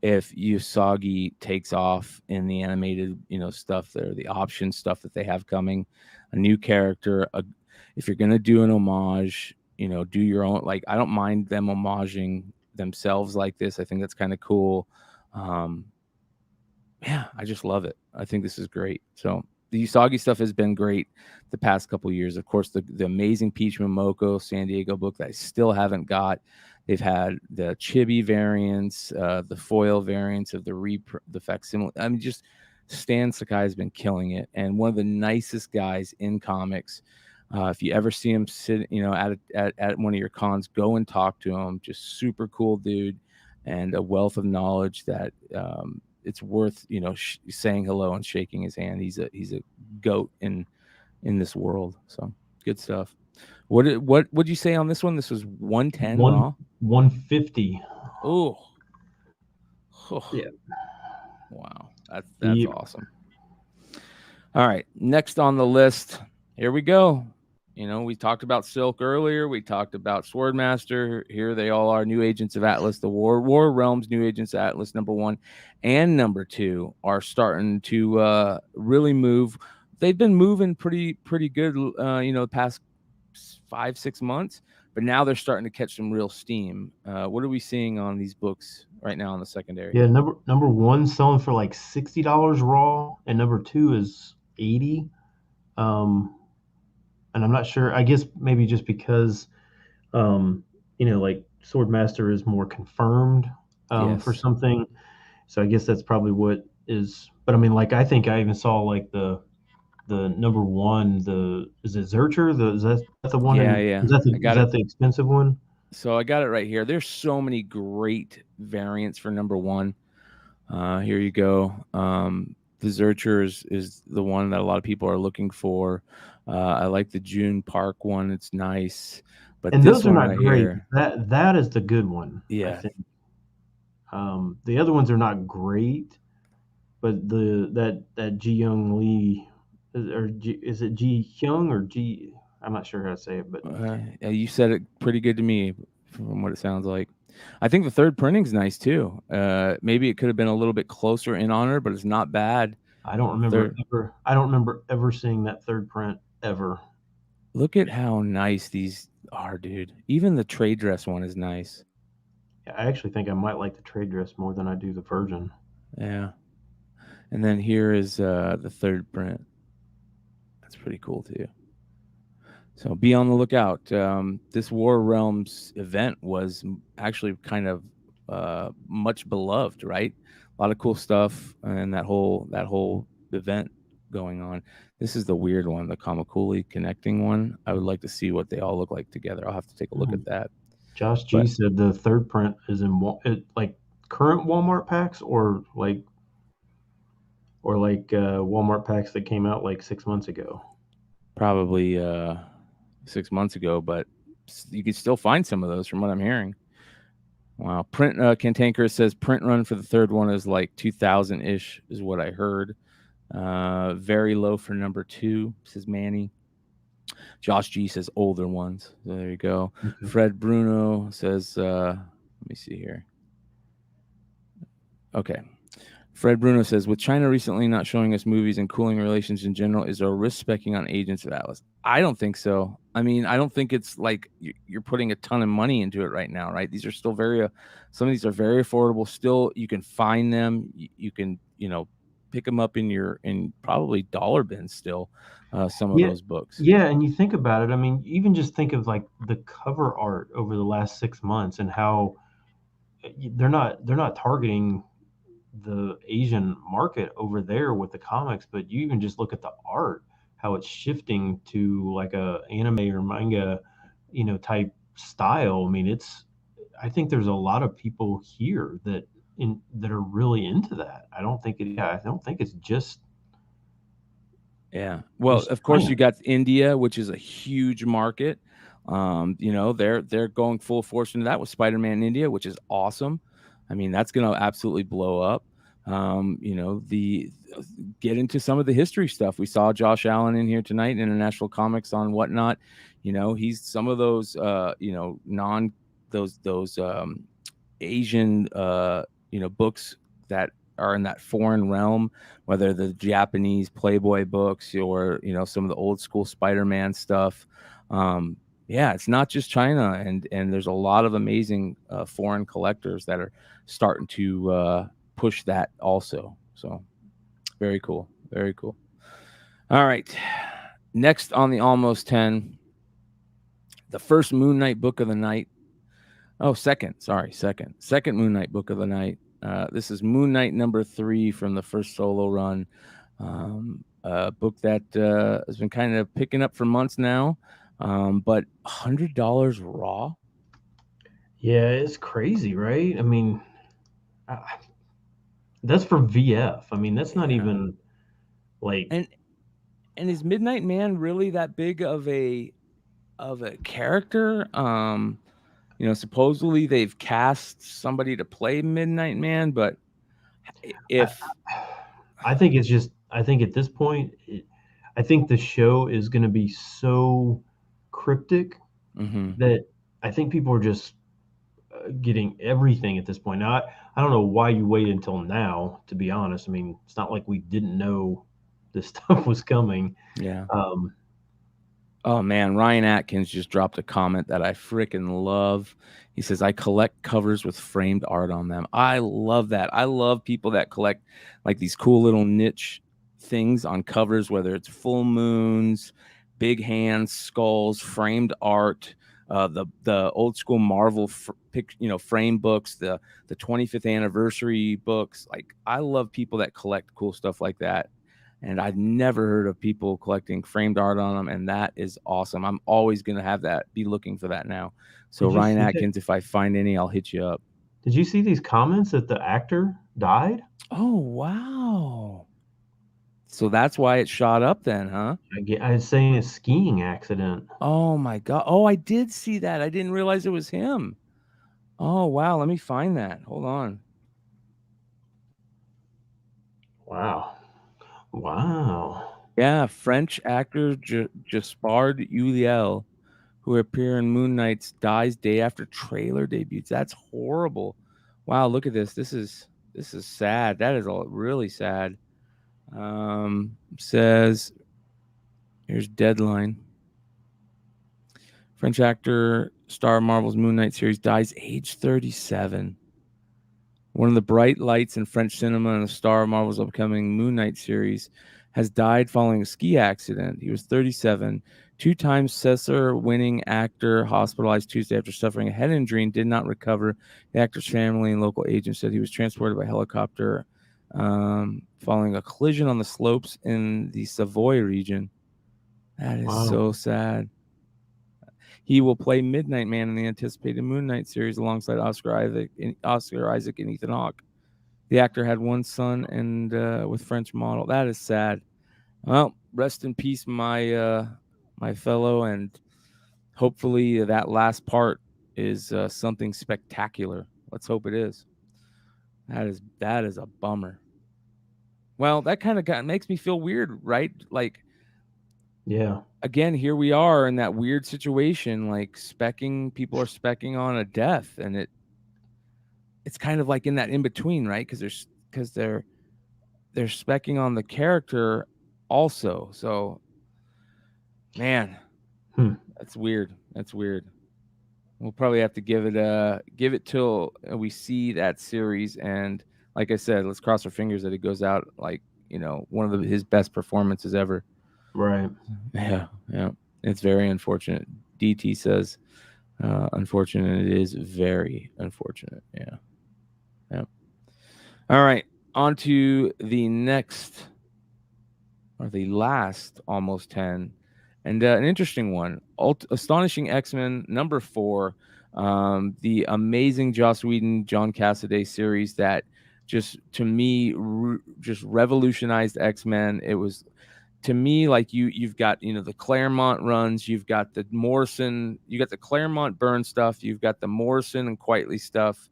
if Usagi takes off in the animated, stuff there, the option stuff that they have coming, a new character. If you're gonna do an homage, do your own. Like, I don't mind them homaging themselves like this. I think that's kind of cool. Yeah, I just love it. I think this is great. So the Usagi stuff has been great the past couple of years. Of course, the amazing Peach Momoko San Diego book that I still haven't got. They've had the chibi variants, the foil variants of the facsimile. I mean, just Stan Sakai has been killing it, and one of the nicest guys in comics. If you ever see him sit, at one of your cons, go and talk to him. Just super cool dude, and a wealth of knowledge that it's worth, you know, saying hello and shaking his hand. He's a goat in this world. So good stuff. What would you say on this one? This was 110 raw. 150. Oh, Yeah. wow, that's Yep. awesome. All right, next on the list, here we go. You know, we talked about Silk earlier. We talked about Swordmaster. Here they all are. New Agents of Atlas, the War Realms, New Agents of Atlas #1 and #2 are starting to really move. They've been moving pretty good, you know, the past 5-6 months, but now they're starting to catch some real steam. What are we seeing on these books right now in the secondary? Yeah, number one selling for like $60 raw, and number two is 80. And I'm not sure. I guess maybe just because, you know, like Swordmaster is more confirmed for Yes. something. So I guess that's probably what is. But I mean, like I think I even saw like the number one. Is it Zurcher? Is that the one? Yeah, And yeah. I is got it. that the expensive one? So I got it right here. There's so many great variants for #1. Here you go. The Zurcher is the one that a lot of people are looking for. I like the June Park one. It's nice. But And this those are one not right great. here, That is the good one, I yeah, think. The other ones are not great, but that Ji Young Lee is it Ji Hyung or Ji? I'm not sure how to say it, but you said it pretty good to me from what it sounds like. I think the third printing's nice too. Maybe it could have been a little bit closer in honor, but it's not bad. I don't remember Third, ever. I don't remember ever seeing that third print ever. look at how nice these are, dude. Even the trade dress one is nice. Yeah, I actually think I might like the trade dress more than I do the Virgin. Yeah. And then here is the third print. That's pretty cool too. So be on the lookout. This War Realms event was actually kind of much beloved, right? A lot of cool stuff, and that whole event going on. This is the weird one, the Kamakuli connecting one. I would like to see what they all look like together. I'll have to take a look Hmm. at that. Josh G But said the third print is in like current Walmart packs or like Walmart packs that came out like 6 months ago. probably 6 months ago, but you can still find some of those from what I'm hearing. Wow. Print Cantankerous says print run for the third one is like 2000 ish, is what I heard. Very low for #2, says Manny. Josh G says older ones. So there you go. Okay. Fred Bruno says, let me see here. Okay. Fred Bruno says, with China recently not showing us movies and cooling relations in general, is there a risk specking on Agents of Atlas? I don't think so. I mean, I don't think it's like you're putting a ton of money into it right now, right? These are still some of these are very affordable. Still, you can find them. You can, you know, pick them up in probably dollar bins still, some of Yeah, those books. yeah, and you think about it. I mean, even just think of like the cover art over the last 6 months and how they're not targeting the Asian market over there with the comics, but you even just look at the art, how it's shifting to like a anime or manga, type style. I mean, I think there's a lot of people here that are really into that. I don't think it's Yeah. Well, just of course, China. you got India, which is a huge market. You know, they're going full force into that with Spider-Man in India, which is awesome. I mean, that's going to absolutely blow up. You know, get into some of the history stuff. We saw Josh Allen in here tonight, International Comics on Whatnot. You know, he's some of those, you know, those Asian, you know, books that are in that foreign realm, whether the Japanese Playboy books or, you know, some of the old school Spider-Man stuff. Yeah, it's not just China, and there's a lot of amazing foreign collectors that are starting to push that also. So very cool, very cool. All right, next on the almost 10, the first Moon Knight book of the night. Oh, second Moon Knight book of the night. This is Moon Knight #3 from the first solo run. A book that has been kind of picking up for months now, but $100 raw. Yeah, it's crazy, right? I mean, I, That's for VF. I mean, that's not Yeah. even like. And is Midnight Man really that big of a character? Supposedly they've cast somebody to play Midnight Man, but I, if I think it's just. I think at this point, I think the show is going to be so cryptic Mhm. that I think people are just getting everything at this point. Now, I don't know why you waited until now. To be honest, I mean, it's not like we didn't know this stuff was coming. Yeah. Um, Oh man, Ryan Atkins just dropped a comment that I freaking love. He says, I collect covers with framed art on them. I love that. I love people that collect like these cool little niche things on covers, whether it's full moons, big hands, skulls, framed art, the old school Marvel frame books, the 25th anniversary books. Like I love people that collect cool stuff like that. And I've never heard of people collecting framed art on them, and that is awesome. I'm always going to have that, be looking for that now. So did you Ryan see that? Atkins, if I find any, I'll hit you up. Did you see these comments that the actor died? Oh, wow. So that's why it shot up then, huh? I was saying a skiing accident. Oh my God. Oh, I did see that. I didn't realize it was him. Oh, wow. Let me find that. Hold on. Wow. Wow. Yeah, French actor Gaspard Ulliel, who appear in Moon Knights, dies day after trailer debuts. That's horrible. Wow, look at this. This is sad. That is all really sad. Says here's deadline. French actor, star of Marvel's Moon Knight series, dies age 37. One of the bright lights in French cinema and the star of Marvel's upcoming Moon Knight series has died following a ski accident. He was 37. Two-time César-winning actor hospitalized Tuesday after suffering a head injury and did not recover. The actor's family and local agents said he was transported by helicopter following a collision on the slopes in the Savoy region. That is Wow. so sad. He will play Midnight Man in the anticipated Moon Knight series alongside Oscar Isaac and Ethan Hawke. The actor had one son and with French model. That is sad. Well, rest in peace, my fellow, and hopefully that last part is something spectacular. Let's hope it is. That is a bummer. Well, that kind of makes me feel weird, right? Like Yeah. again, here we are in that weird situation, like people are specking on a death, and it's kind of like in that in between, right? Because they're specking on the character also. So, man, Hmm. that's weird. That's weird. We'll probably have to give it till we see that series, and like I said, let's cross our fingers that it goes out like one of his best performances ever. Right. Yeah, yeah. It's very unfortunate. DT says, unfortunate. It is very unfortunate. Yeah. Yeah. All right. On to the next or the last almost 10. And an interesting one. Astonishing X-Men number 4. The amazing Joss Whedon, John Cassaday series that just to me just revolutionized X-Men. It was to me, like you've got the Claremont runs, you've got the Morrison, you got the Claremont Burn stuff, you've got the Morrison and Quitely stuff,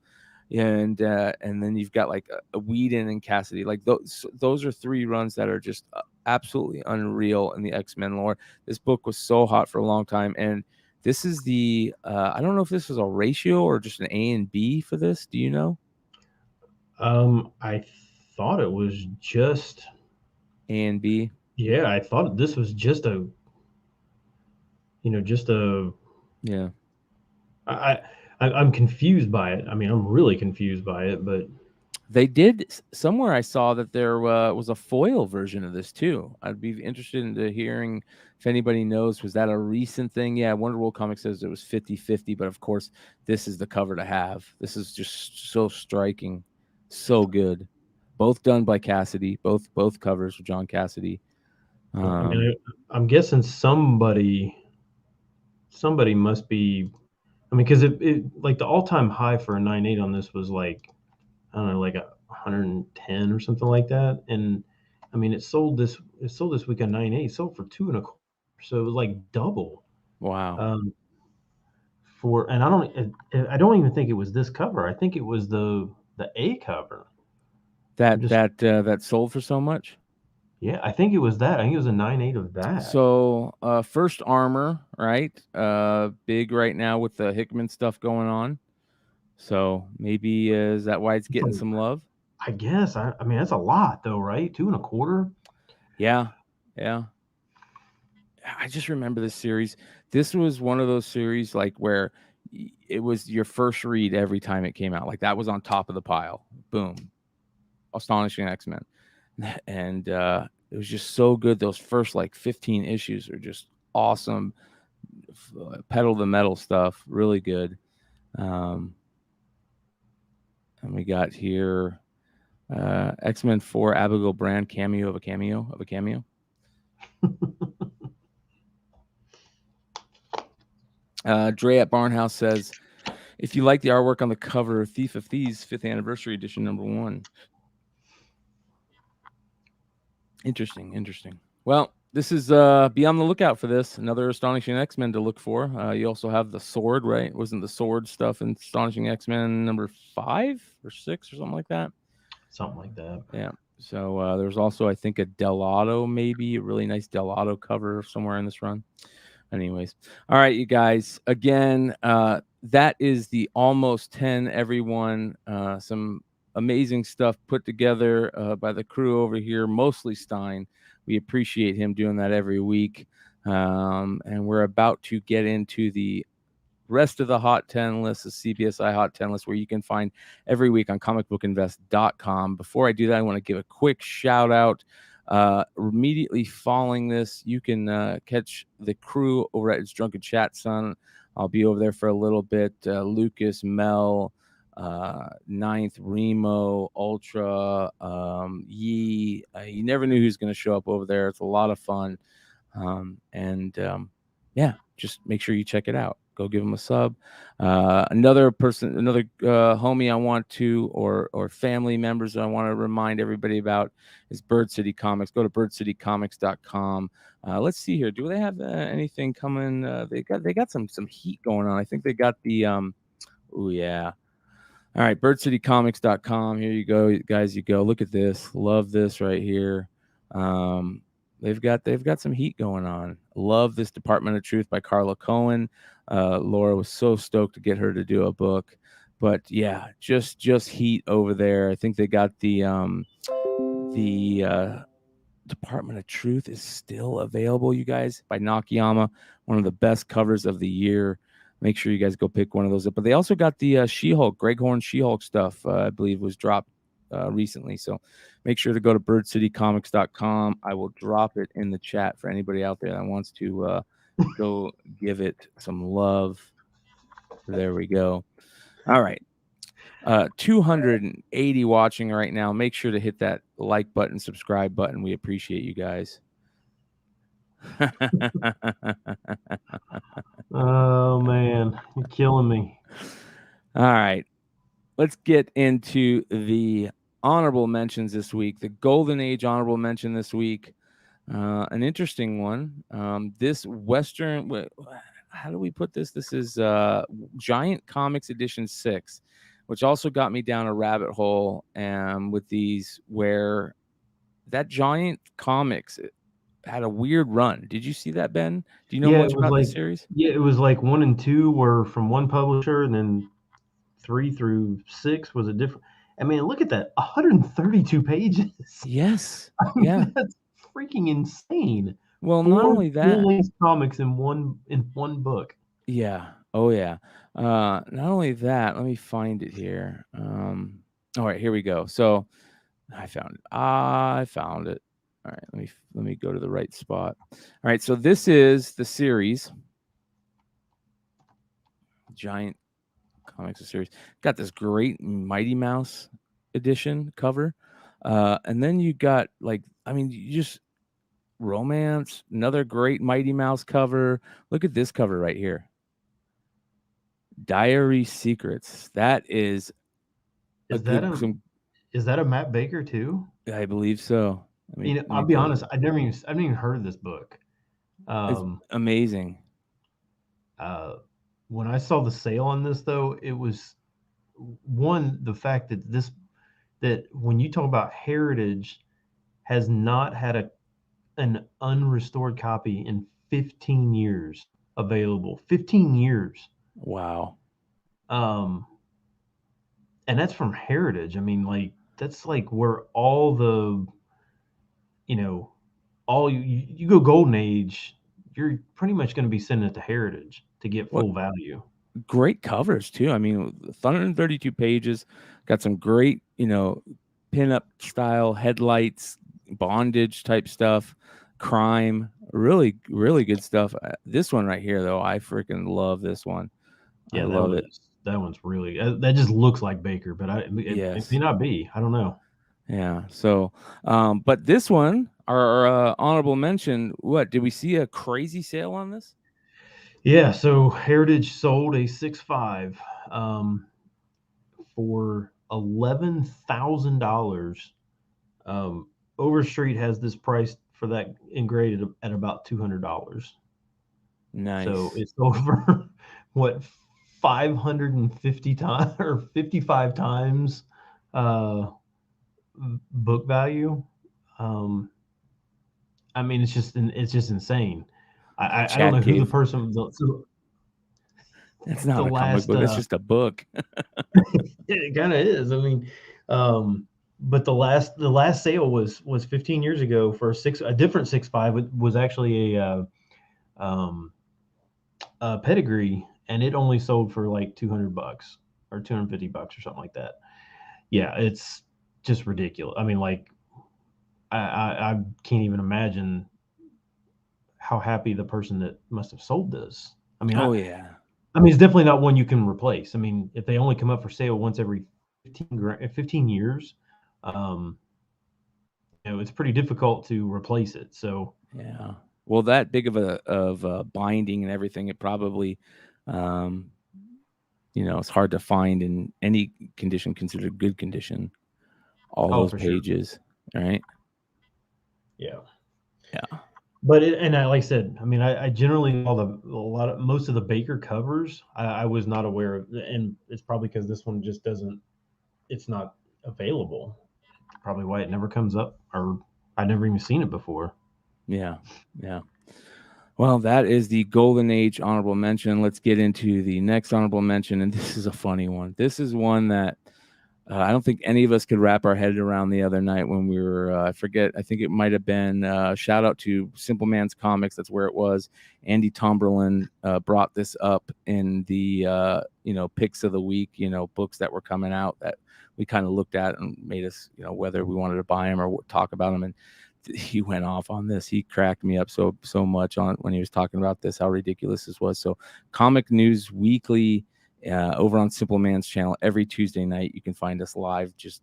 and then you've got like a Whedon and Cassidy. Like those are 3 runs that are just absolutely unreal in the X-Men lore. This book was so hot for a long time, and this is the I don't know if this is a ratio or just an A and B for this. Do you know? I thought it was just. A and B. Yeah, I thought this was just a. Just a. Yeah. I'm confused by it. I mean, I'm really confused by it, but They did somewhere. I saw that there was a foil version of this too. I'd be interested in hearing if anybody knows. Was that a recent thing? Yeah, Wonderworld Comics says it was 50-50, but of course, this is the cover to have. This is just so striking, so good. Both done by Cassidy. Both covers with John Cassidy. I mean, I'm guessing somebody must be. I mean, because it like the all-time high for a 9.8 on this was like I don't know, like 110 or something like that. And I mean, it sold this week on 9.8. It sold for 2.25. So it was like double. Wow. Um, for and I don't even think it was this cover. I think it was the A cover. I'm just That sold for so much. Yeah, I think it was that. I think it was a 9.8 of that. So first armor, right? Big right now with the Hickman stuff going on. So maybe is that why it's getting some love? I guess. I mean, that's a lot though, right? 2.25. Yeah, yeah. I just remember this series. This was one of those series like where it was your first read every time it came out. Like that was on top of the pile. Boom. Astonishing X-Men. And it was just so good. Those first like 15 issues are just awesome. Pedal the metal stuff, really good. And we got here X-Men 4 Abigail Brand cameo of a cameo of a cameo. Dre at Barnhouse says, if you like the artwork on the cover, Thief of Thieves 5th anniversary edition #1. Interesting. Well, this is be on the lookout for this. Another Astonishing X-Men to look for. You also have the sword, right? Wasn't the sword stuff in Astonishing X-Men #5 or 6 or something like that? Something like that. Yeah. So there's also, I think, a Delato, maybe a really nice Delato cover somewhere in this run. Anyways, all right, you guys. Again, that is the almost 10. Everyone, some amazing stuff put together by the crew over here, mostly Stein. We appreciate him doing that every week. And we're about to get into the rest of the Hot 10 list, the CBSI Hot 10 list, where you can find every week on comicbookinvest.com. Before I do that, I want to give a quick shout out. Immediately following this, you can catch the crew over at It's Drunken Chat, son. I'll be over there for a little bit. Lucas, Mel, Ninth, Remo, Ultra, Yee. You never knew who's going to show up over there. It's a lot of fun. Yeah, just make sure you check it out. Go give them a sub. Another homie I want to, or family members I want to remind everybody about is Bird City Comics. Go to birdcitycomics.com. Let's see here. Do they have anything coming? They got some heat going on. I think they got the oh yeah. All right, birdcitycomics.com. Here you go, guys. You go. Look at this. Love this right here. They've got some heat going on. Love this Department of Truth by Carla Cohen. Laura was so stoked to get her to do a book, but yeah, just heat over there. I think they got the Department of Truth is still available, you guys, by Nakayama. One of the best covers of the year. Make sure you guys go pick one of those up. But they also got the She-Hulk, Greg Horn She-Hulk stuff, I believe was dropped recently. So make sure to go to birdcitycomics.com. I will drop it in the chat for anybody out there that wants to go give it some love. There we go. All right. 280 watching right now. Make sure to hit that like button, subscribe button. We appreciate you guys. Oh man, you're killing me. All right. Let's get into the honorable mentions this week. The Golden Age honorable mention this week. An interesting one. This Western, how do we put this? This is Giant Comics Edition 6, which also got me down a rabbit hole with these where that Giant Comics had a weird run. Did you see that, Ben? Do you know much about this series? Yeah, it was like 1 and 2 were from one publisher, and then 3 through 6 was a different. I mean, look at that, 132 pages. Yes. I mean, Yeah. that's freaking insane. Well, not only that, full-length comics in one book. Yeah. Oh yeah. Not only that, let me find it here. All right, here we go. So I found it. All right, let me go to the right spot. All right, so this is the series. Giant Comics series. Got this great Mighty Mouse edition cover. And then you got you just romance, another great Mighty Mouse cover. Look at this cover right here. Diary Secrets. That is Is that is that a Matt Baker too? I believe so. Let I'll me be pull it. honest, I've never even heard of this book. It's Um, amazing. uh, when I saw the sale on this, though, it was one, the fact that when you talk about Heritage has not had an unrestored copy in 15 years available. 15 years. Wow. Um, and that's from Heritage. I mean, like that's like where all the you know all you go Golden Age, you're pretty much going to be sending it to Heritage to get What full value. great covers too. I mean, 132 pages, got some great, pinup style headlights, bondage type stuff, crime, really, really good stuff. This one right here, though, I freaking love this one. I Yeah, love it. that one's really that just looks like Baker, but it may Yes. not be. I don't know. Yeah. So, but this one, our honorable mention, what did we see a crazy sale on this? Yeah, so Heritage sold a 6.5 um, for $11,000. Overstreet has this price for that engraded at about $200. So Nice. it's over what 550 times or 55 times uh, book value. Um, I mean, it's just insane. I don't Chat know who the cave. person It's the not a comic last book. It's just a book. it kind of is. I mean, but the last sale was 15 years ago for a different 6.5. It was actually um, a pedigree, and it only sold for like $200 or $250 or something like that. Yeah, it's just ridiculous. I mean, like I can't even imagine how happy the person that must have sold this. I mean, Oh yeah. I mean, it's definitely not one you can replace. I mean, if they only come up for sale once every 15 years, um, it's pretty difficult to replace it. So, Yeah. Well, that big of a binding and everything, it probably, um, it's hard to find in any condition considered good condition. All oh, those for sure. pages, right? Yeah. Yeah. But and I, like I said, I mean, I generally most of the Baker covers I was not aware of, and it's probably because this one just doesn't, it's not available. Probably why it never comes up, or I never even seen it before. Yeah. Yeah. Well, that is the Golden Age honorable mention. Let's get into the next honorable mention, and this is a funny one. This is one that I don't think any of us could wrap our head around the other night when we were, I forget, I think it might have been, shout out to Simple Man's Comics. That's where it was. Andy Tomberlin brought this up in the, picks of the week, books that were coming out that we kind of looked at and made us, whether we wanted to buy them or talk about them. And he went off on this. He cracked me up so much on when he was talking about this, how ridiculous this was. So Comic News Weekly, over on Simple Man's channel every Tuesday night. You can find us live, just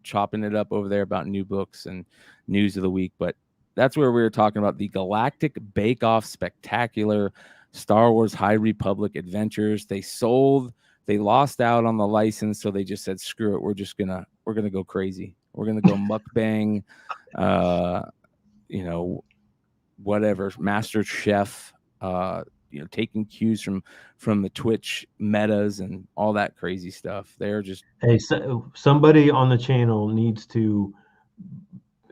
chopping it up over there about new books and news of the week. But that's where we were talking about the Galactic Bake Off Spectacular Star Wars High Republic Adventures. They lost out on the license, so they just said, screw it, we're gonna go crazy. We're gonna go mukbang, uh, whatever, Master Chef, taking cues from the Twitch metas and all that crazy stuff. They're just Hey, somebody on the channel needs to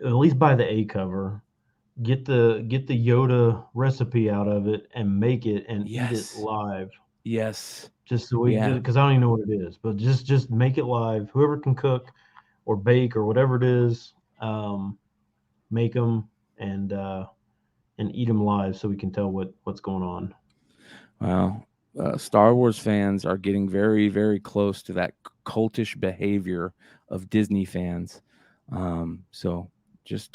at least buy the A cover, get the Yoda recipe out of it, and make it and eat it yes, live. yes, Just so we, yeah. because I don't even know what it is, but just make it live. Whoever can cook or bake or whatever it is, make them and eat them live so we can tell what's going on. Well, Star Wars fans are getting very, very close to that cultish behavior of Disney fans. So just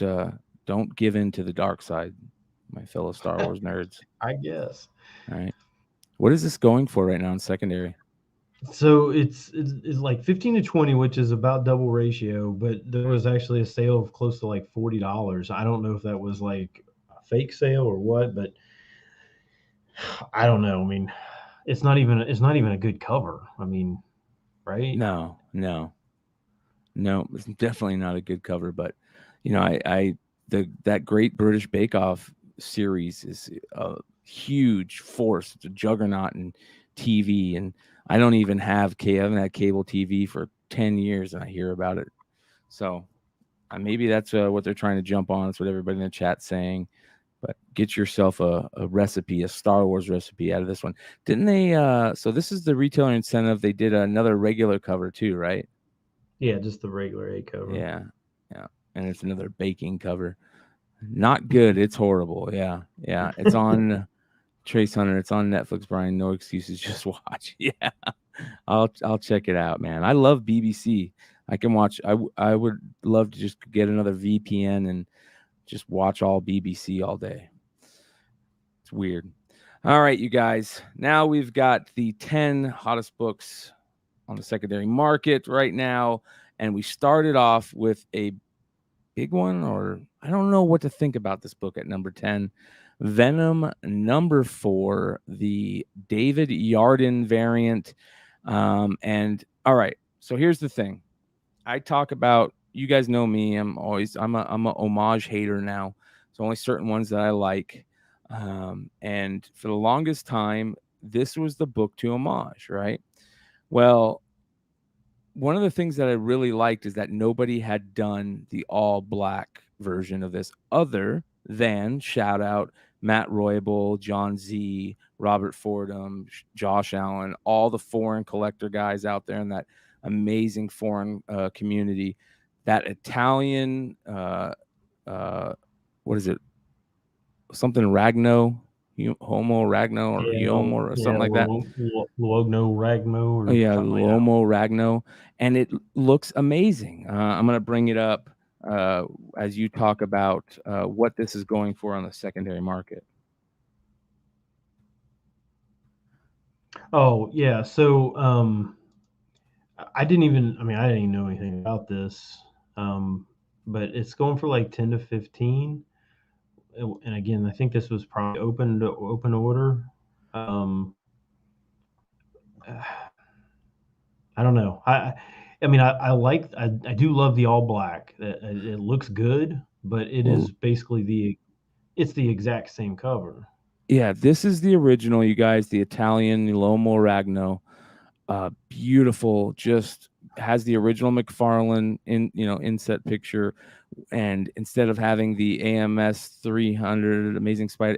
don't give in to the dark side, my fellow Star Wars nerds. I guess. All right. What is this going for right now in secondary? So it's like 15 to 20, which is about double ratio, but there was actually a sale of close to like $40. I don't know if that was like a fake sale or what, but I don't know. I mean, it's not even a good cover. I mean, right? No, no. No, it's definitely not a good cover. But you know, that Great British Bake Off series is a huge force. It's a juggernaut in TV, and I don't even have I haven't had cable TV for 10 years, and I hear about it. So maybe that's what they're trying to jump on. That's what everybody in the chat's saying. But get yourself a recipe, a Star Wars recipe out of this one. Didn't they? So this is the retailer incentive. They did another regular cover too, right? Yeah, just the regular A cover. Yeah, yeah, and it's another baking cover. Not good. It's horrible. Yeah, yeah. It's on Trace Hunter. It's on Netflix. Brian, no excuses. Just watch. Yeah, I'll check it out, man. I love BBC. I can watch. I would love to just get another VPN and just watch all BBC all day. It's weird. All right, you guys. Now we've got the 10 hottest books on the secondary market right now, and we started off with a big one, or I don't know what to think about this book at number 10. Venom number 4, the David Yarden variant. And all right, so here's the thing. I talk about, you guys know me, I'm a homage hater now. So only certain ones that I like. And for the longest time, this was the book to homage, right? Well, one of the things that I really liked is that nobody had done the all black version of this other than, shout out, Matt Royable, John Z, Robert Fordham, Josh Allen, all the foreign collector guys out there in that amazing foreign community. That Italian, what is it? Something Ragno, Homo Ragno, or Yomo, or something like that. Logno Ragno, or Yeah, something like Lomo Ragno, and it looks amazing. I'm going to bring it up as you talk about what this is going for on the secondary market. Oh yeah, so I didn't even know anything about this, but it's going for like 10 to 15. And again, I think this was probably open order. I don't know. I do love the all black. It looks good, but it Well, is basically it's the exact same cover. yeah, this is the original, you guys, the Italian Lomo Ragno. Beautiful, just has the original McFarlane inset picture, and instead of having the AMS 300 Amazing Spider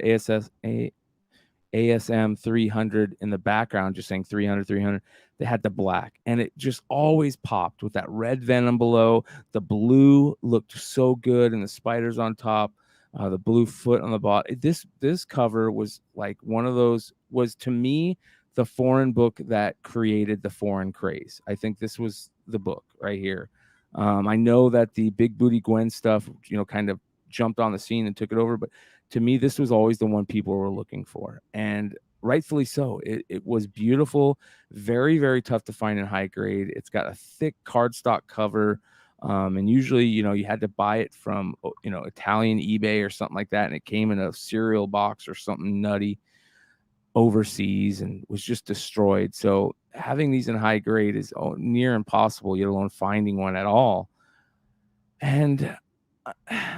ASM 300 in the background, just saying 300, 300. They had the black, and it just always popped with that red Venom below. The blue looked so good, and the spiders on top, the blue foot on the bottom. This cover was like one of those, was to me the foreign book that created the foreign craze. I think this was the book right here. I know that the Big Booty Gwen stuff, kind of jumped on the scene and took it over, but to me, this was always the one people were looking for, and rightfully so. It was beautiful, very, very tough to find in high grade. It's got a thick cardstock cover, and usually, you had to buy it from, Italian eBay or something like that, and it came in a cereal box or something nutty overseas and was just destroyed. So having these in high grade is near impossible, let alone finding one at all. And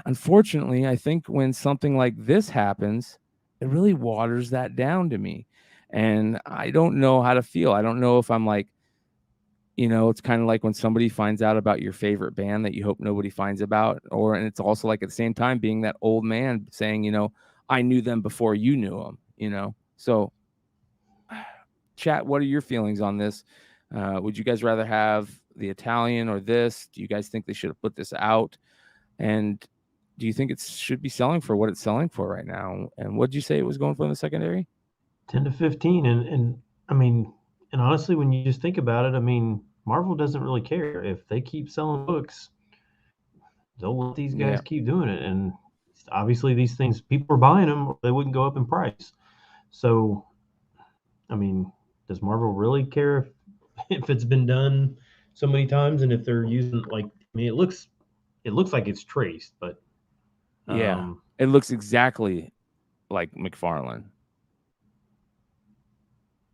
unfortunately, I think when something like this happens, it really waters that down to me. And I don't know how to feel. I don't know if I'm like, it's kind of like when somebody finds out about your favorite band that you hope nobody finds about. And it's also like at the same time being that old man saying, I knew them before you knew them, So, chat, what are your feelings on this? Would you guys rather have the Italian or this? Do you guys think they should have put this out? And do you think it should be selling for what it's selling for right now? And what did you say it was going for in the secondary? 10 to 15. And honestly, when you just think about it, Marvel doesn't really care. If they keep selling books, they'll let these guys keep doing it. And obviously, these things, people are buying them, or they wouldn't go up in price. So, does Marvel really care if it's been done so many times, and if they're using, like, it looks like it's traced, but it looks exactly like McFarlane.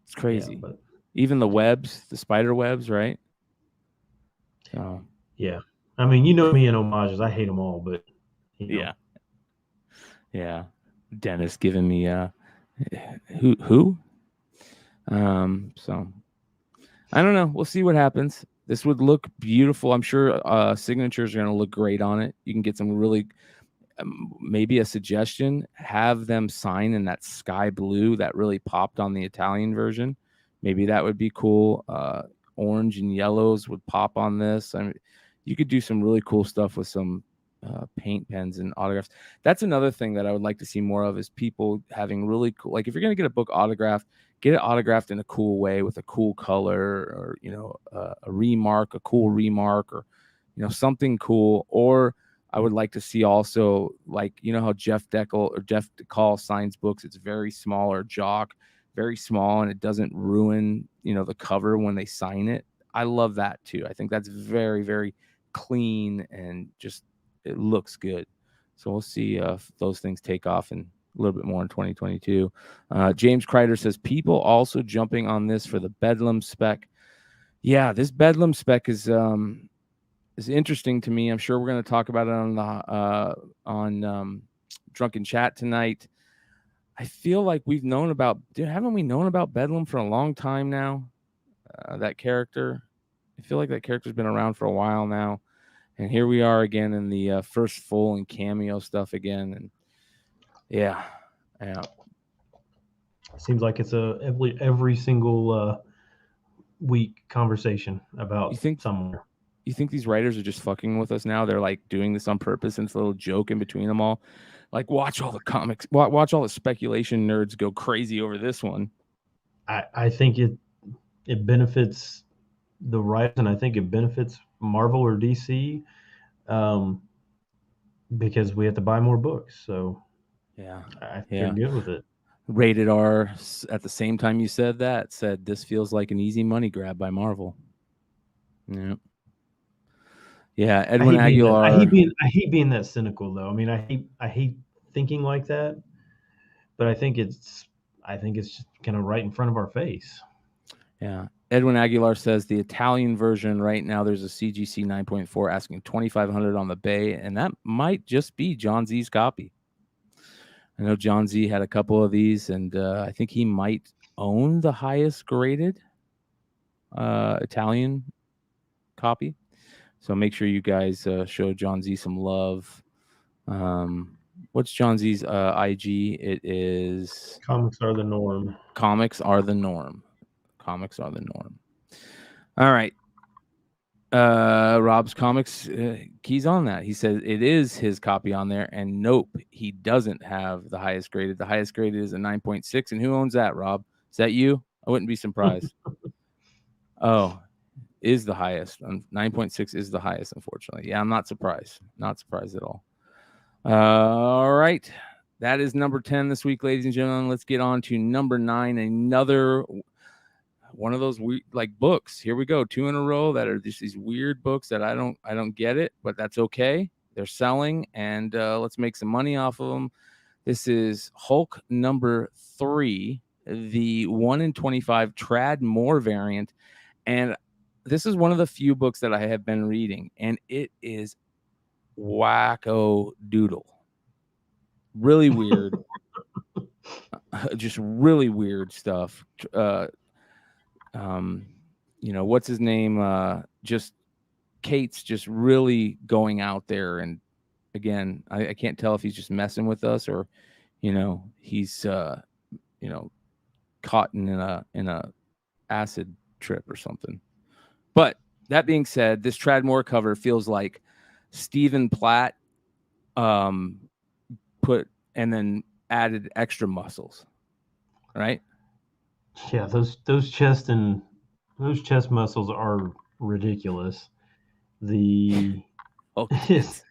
It's crazy. Yeah, but even the webs, the spider webs, right? So Yeah. I mean, you know me and homages. I hate them all, but Yeah. Yeah. Dennis giving me who? So I don't know. We'll see what happens. This would look beautiful. I'm sure signatures are going to look great on it. You can get some really, maybe a suggestion, have them sign in that sky blue that really popped on the Italian version. Maybe that would be cool. Orange and yellows would pop on this. I mean, you could do some really cool stuff with some paint pens and autographs. That's another thing that I would like to see more of, is people having really cool, like if you're going to get a book autographed, get it autographed in a cool way with a cool color, or, you know, a remark, a cool remark, or, you know, something cool. Or I would like to see also, like, you know how Jeff DeCall signs books, it's very small, or Jock, very small, and it doesn't ruin, you know, the cover when they sign it. I love that too. I think that's very, very clean, and just, it looks good. So we'll see if those things take off in a little bit more in 2022. James Kreider says, people also jumping on this for the Bedlam spec. Yeah, this Bedlam spec is interesting to me. I'm sure we're going to talk about it on Drunken Chat tonight. I feel like we've known about, haven't we known about Bedlam for a long time now? That character, I feel like that character's been around for a while now. And here we are again in the first full and cameo stuff again. And yeah. Seems like it's every single week conversation about somewhere. You think these writers are just fucking with us now? They're like doing this on purpose, and it's a little joke in between them all. Like, watch all the comics, watch all the speculation nerds go crazy over this one. I think it benefits the writers, and I think it benefits Marvel or DC, because we have to buy more books. So yeah, I think they're good with it. Rated R, at the same time you said that, said this feels like an easy money grab by Marvel. Yeah. Yeah, Edwin Aguilar. I hate being that cynical, though. I mean, I hate thinking like that, but I think it's just kind of right in front of our face. Yeah. Edwin Aguilar says the Italian version right now, there's a CGC 9.4 asking $2,500 on the Bay, and that might just be John Z's copy. I know John Z had a couple of these, and I think he might own the highest graded Italian copy. So make sure you guys show John Z some love. What's John Z's IG? It is Comics Are the Norm. Comics Are the Norm. Comics Are the Norm. All right. Rob's Comics, he's on that. He says it is his copy on there, and nope, he doesn't have the highest graded. The highest graded is a 9.6, and who owns that, Rob? Is that you? I wouldn't be surprised. Oh, is the highest. 9.6 is the highest, unfortunately. Yeah, I'm not surprised. Not surprised at all. All right. That is number 10 this week, ladies and gentlemen. Let's get on to number 9, another one of those weird, like, books. Here we go, 2 in a row that are just these weird books that I don't get it, but that's okay. They're selling, and let's make some money off of them. This is Hulk number 3, the 1 in 25 Trad Moore variant, and this is one of the few books that I have been reading, and it is wacko doodle. Really weird. Just really weird stuff. You know, what's his name? Just Kate's just really going out there, and again, I can't tell if he's just messing with us, or, you know, he's you know, caught in a acid trip or something. But that being said, this Tradmore cover feels like Stephen Platt put and then added extra muscles, right? Yeah, those chest muscles are ridiculous. The his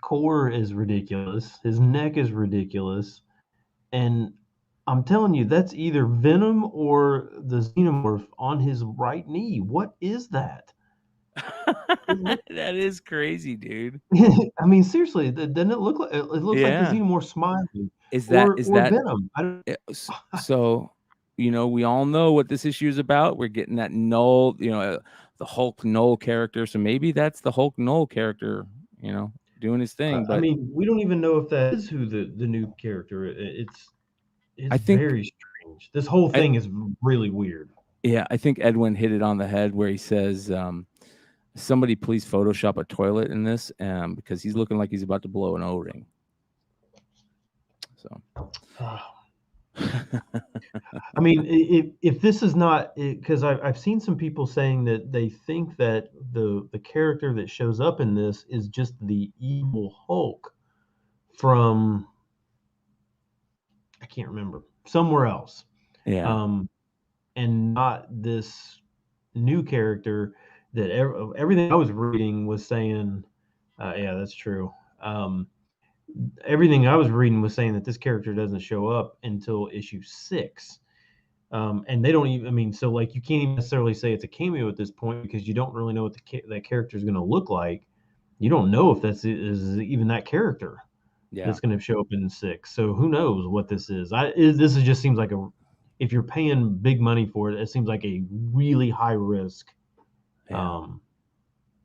core is ridiculous. His neck is ridiculous, and I'm telling you, that's either Venom or the Xenomorph on his right knee. What is that? That is crazy, dude. I mean, seriously, doesn't it look like it looks like the Xenomorph smiling? Is that Venom? So, you know, we all know what this issue is about. We're getting that null, you know, the Hulk Null character. So maybe that's the Hulk Null character, doing his thing. I But mean, we don't even know if that is who the new character is. I It's think, very strange. This whole I, thing is really weird. yeah, I think Edwin hit it on the head where he says, somebody please Photoshop a toilet in this, because he's looking like he's about to blow an O-ring. So, I mean, if this is not, because I've seen some people saying that they think that the character that shows up in this is just the evil Hulk from, I can't remember, somewhere else, yeah, and not this new character that everything I was reading was saying. Yeah, that's true. Everything I was reading was saying that this character doesn't show up until issue 6. And they don't even, I mean, so like you can't even necessarily say it's a cameo at this point because you don't really know what that character is going to look like. You don't know if is even that character yeah. that's going to show up in 6. So who knows what this is? This just seems like if you're paying big money for it, it seems like a really high risk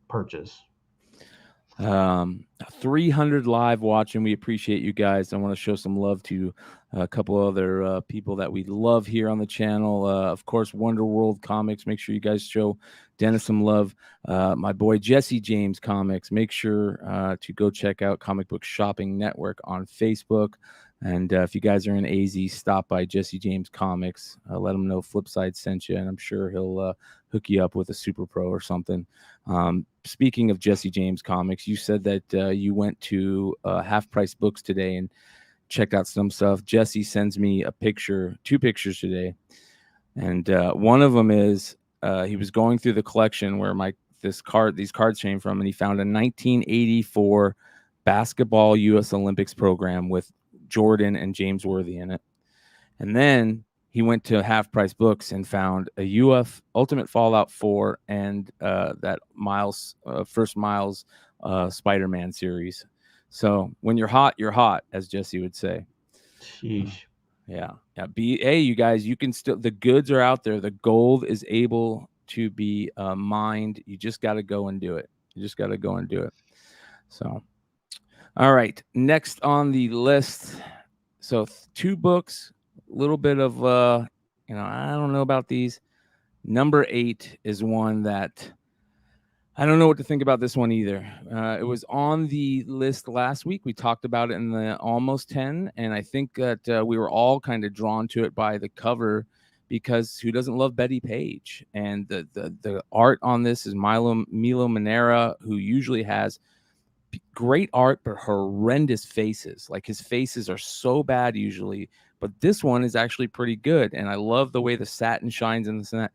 purchase. 300 live watching. We appreciate you guys. I want to show some love to a couple other people that we love here on the channel. Of course, Wonder World Comics. Make sure you guys show Dennis some love. My boy Jesse James Comics. Make sure to go check out Comic Book Shopping Network on Facebook. And if you guys are in AZ, stop by Jesse James Comics. Let him know Flipside sent you, and I'm sure he'll hook you up with a Super Pro or something. Speaking of Jesse James Comics, you said that you went to Half Price Books today and checked out some stuff. Jesse sends me two pictures today, and one of them is he was going through the collection where these cards came from, and he found a 1984 basketball U.S. Olympics program with Jordan and James Worthy in it. And then he went to Half Price Books and found a UF Ultimate Fallout 4 and that first Miles Spider-Man series. So when you're hot, as Jesse would say. Sheesh. Yeah. You guys, you can still, the goods are out there. The gold is able to be mined. You just got to go and do it. So, all right. Next on the list. So 2 books, a little bit of, I don't know about these. Number 8 is one that I don't know what to think about this one either. It was on the list last week. We talked about it in the Almost 10, and I think that we were all kind of drawn to it by the cover because who doesn't love Betty Page? And the art on this is Milo Manera, who usually has great art but horrendous faces. Like his faces are so bad usually, but this one is actually pretty good, and I love the way the satin shines in this and that.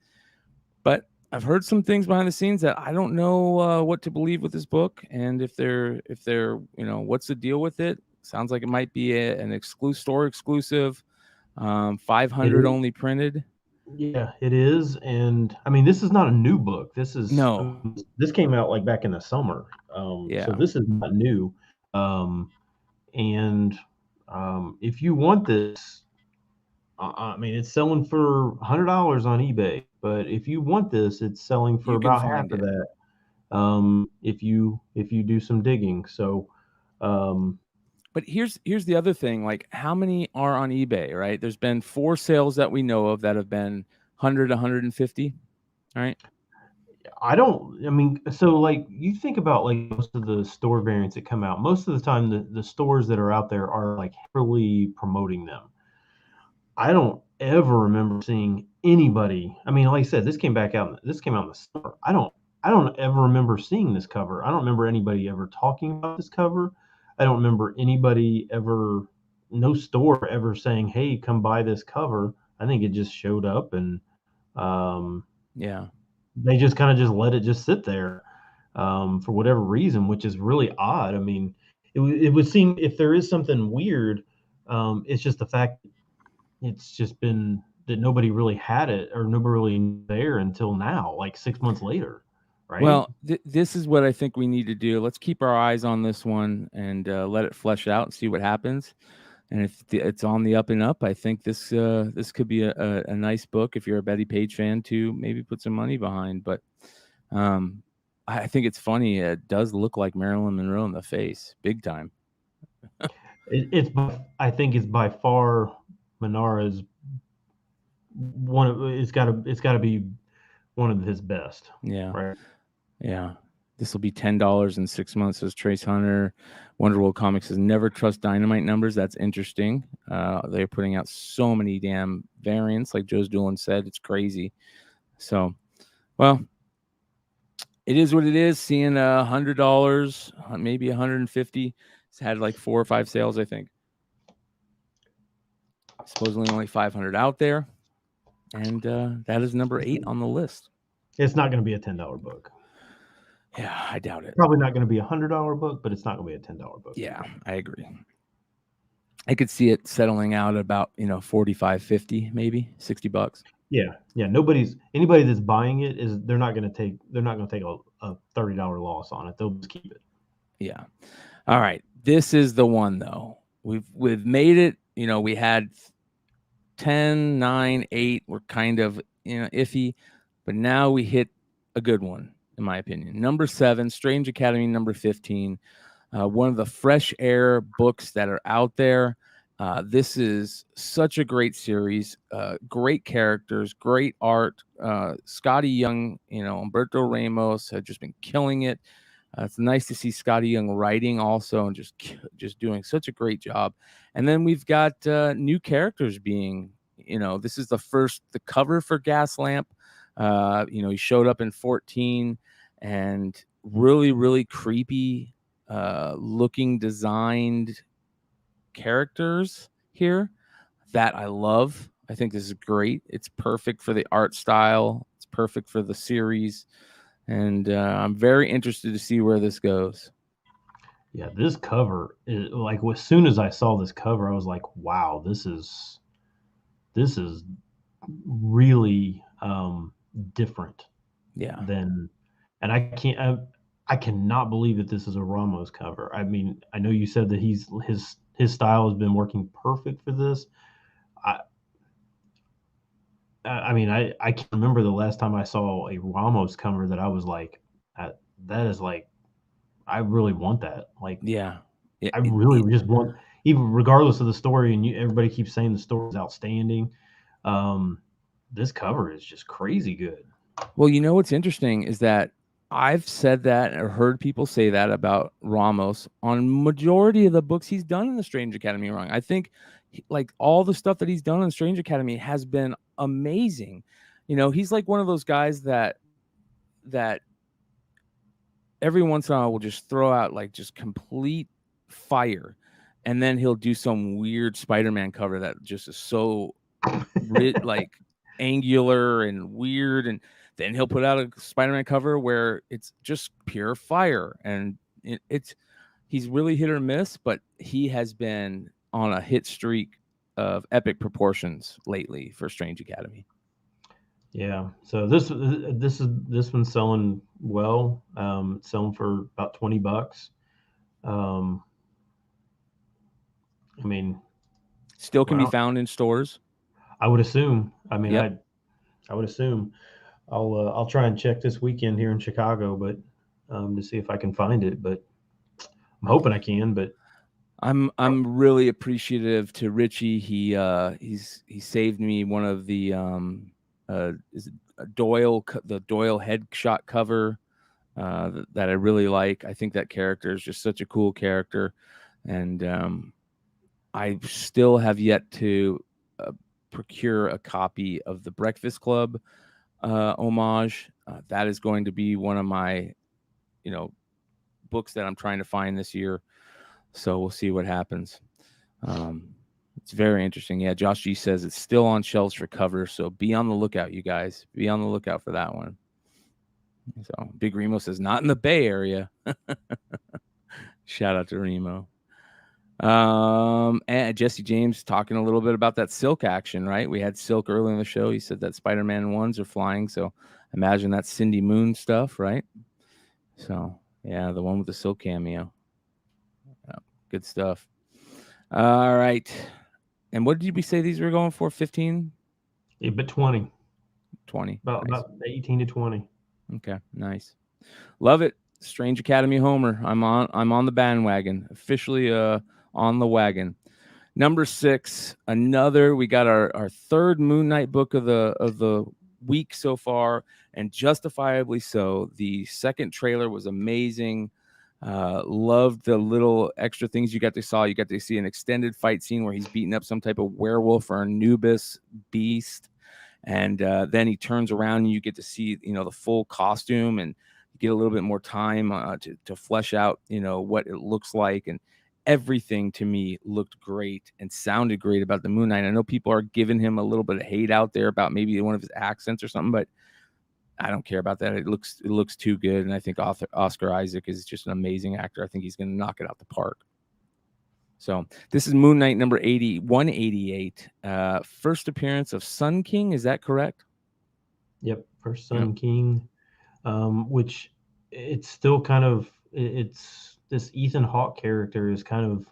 But I've heard some things behind the scenes that I don't know what to believe with this book, and if they're what's the deal with it. Sounds like it might be an store exclusive, 500 only printed. Yeah, it is. And I mean, this is not a new book. This came out like back in the summer. So this is not new. And if you want this, I mean, it's selling for $100 on eBay. But if you want this, it's selling for about half of that. If you do some digging. So, but here's the other thing. Like, how many are on eBay? Right? There's been 4 sales that we know of that have been 100, 150. All right. I mean, so like you think about like most of the store variants that come out, most of the time the stores that are out there are like heavily promoting them. I don't ever remember seeing anybody. I mean, like I said, this came out in the summer. I don't ever remember seeing this cover. I don't remember anybody ever talking about this cover. I don't remember anybody ever, no store ever saying, "Hey, come buy this cover." I think it just showed up and they just kind of just let it just sit there for whatever reason, which is really odd. I mean, it would seem if there is something weird, it's just the fact it's just been that nobody really had it or nobody really there until now, like 6 months later, right? Well, this is what I think we need to do. Let's keep our eyes on this one and let it flesh out and see what happens. And if it's on the up and up, I think this could be a nice book if you're a Betty Page fan to maybe put some money behind. But I think it's funny. It does look like Marilyn Monroe in the face, big time. I think it's by far Manara's one of it's got to be one of his best. Yeah. Right. Yeah. This will be $10 in 6 months, says Trace Hunter. Wonderworld Comics says never trust Dynamite numbers. That's interesting. They're putting out so many damn variants, like Joe's Doolin said. It's crazy. So, well, it is what it is. Seeing $100, maybe $150. It's had like 4 or 5 sales, I think. Supposedly only 500 out there. And that is number 8 on the list. It's not going to be a $10 book. Yeah, I doubt it. Probably not going to be a $100 book, but it's not going to be a $10 book. Yeah, I agree. I could see it settling out at about, 45, 50, maybe $60. Yeah. Anybody that's buying it they're not going to take a $30 loss on it. They'll just keep it. Yeah. All right. This is the one though. We've made it, we had 10, 9, 8 were kind of, iffy, but now we hit a good one, in my opinion. Number 7, Strange Academy, number 15. One of the fresh air books that are out there. This is such a great series, great characters, great art. Scotty Young, Humberto Ramos have just been killing it. It's nice to see Scotty Young writing also and just doing such a great job. And then we've got new characters being, this is the cover for Gaslamp. He showed up in 14 and really, really creepy looking designed characters here that I love. I think this is great. It's perfect for the art style. It's perfect for the series. And I'm very interested to see where this goes. Yeah, this cover is like as soon as I saw this cover, I was like, wow, this is really different. Yeah. And I cannot believe that this is a Ramos cover. I mean, I know you said that his style has been working perfect for this. I mean, I can't remember the last time I saw a Ramos cover that I was like, that is like, I really want that. Like, yeah, I really just want, even regardless of the story, and everybody keeps saying the story is outstanding. This cover is just crazy good. Well, what's interesting is that I've said that or heard people say that about Ramos on majority of the books he's done in the Strange Academy run. I think like all the stuff that he's done in Strange Academy has been amazing. He's like one of those guys that every once in a while will just throw out like just complete fire. And then he'll do some weird Spider-Man cover that just is so like angular and weird, and then he'll put out a Spider-Man cover where it's just pure fire, and he's really hit or miss, but he has been on a hit streak of epic proportions lately for Strange Academy. Yeah, so this one's selling well, selling for about $20. I mean, still can be found in stores. I would assume. I mean, yep. I would assume. I'll try and check this weekend here in Chicago, but to see if I can find it. But I'm hoping I can. But I'm really appreciative to Richie. He saved me one of the is it Doyle, the Doyle headshot cover that I really like. I think that character is just such a cool character, and I still have yet to procure a copy of the Breakfast Club homage. That is going to be one of my, books that I'm trying to find this year. So we'll see what happens. It's very interesting. Yeah, Josh G says it's still on shelves for cover, so be on the lookout, you guys. Be on the lookout for that one. So Big Remo says not in the Bay Area. Shout out to Remo. And Jesse James talking a little bit about that Silk action, right? We had Silk early in the show. He said that Spider-Man 1s are flying, so imagine that's Cindy Moon stuff, right? So yeah, the one with the Silk cameo. Yeah, good stuff. All right. And what did we say these were going for? 15? Yeah, but 20. 20. About 18 to 20. Okay, nice. Love it. Strange Academy Homer. I'm on the bandwagon. Officially on the wagon. Number 6, we got our third Moon Knight book of the week so far, and justifiably so. The second trailer was amazing. Loved the little extra things you got to saw. You got to see an extended fight scene where he's beating up some type of werewolf or Anubis beast, and then he turns around and you get to see the full costume, and you get a little bit more time to flesh out what it looks like, and everything to me looked great and sounded great about the Moon Knight. I know people are giving him a little bit of hate out there about maybe one of his accents or something, but I don't care about that. It looks too good, and I think Oscar Isaac is just an amazing actor. I think he's going to knock it out the park. So this is Moon Knight number 188. First appearance of Sun King. Is that correct? Yep, first Sun King, which it's still kind of it's this Ethan Hawke character is kind of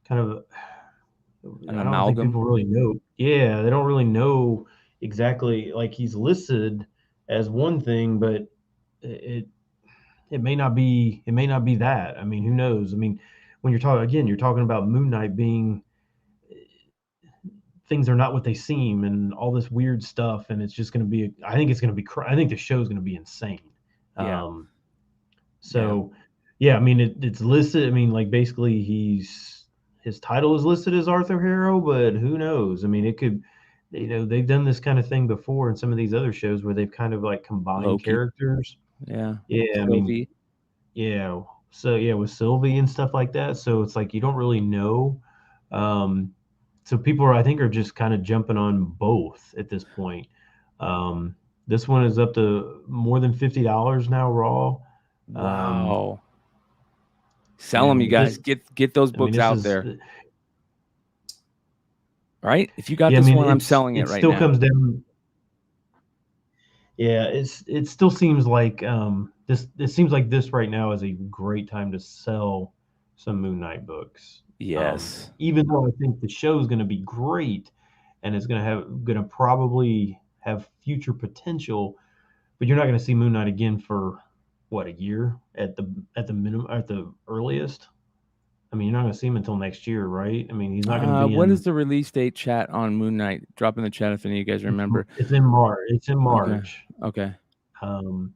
an I don't amalgam. think people really know. Yeah, they don't really know exactly. Like he's listed as one thing, but it may not be that. I mean, who knows? I mean, when you're talking about Moon Knight being things are not what they seem and all this weird stuff, and it's just going to be I think the show's going to be insane. Yeah. So yeah, I mean it's listed. I mean, like basically his title is listed as Arthur Harrow, but who knows? I mean, it could, they've done this kind of thing before in some of these other shows where they've kind of like combined Loki. Characters. Yeah. Yeah. Sylvie. I mean, yeah. So yeah, with Sylvie and stuff like that. So it's like you don't really know. So people I think are just kind of jumping on both at this point. This one is up to more than $50 now raw. Wow. Sell them, you guys. Get those books out there. Right? If you got this one, I'm selling it right now. It still comes down. Yeah, it still seems like this. It seems like this right now is a great time to sell some Moon Knight books. Yes. Even though I think the show is going to be great, and it's going to probably have future potential, but you're not going to see Moon Knight again for what, a year at the minimum, at the earliest. I mean, you're not going to see him until next year, right? I mean, he's not going to be. What is the release date? Chat on Moon Knight. Drop in the chat if any of you guys remember. It's in March. It's in March. Okay. But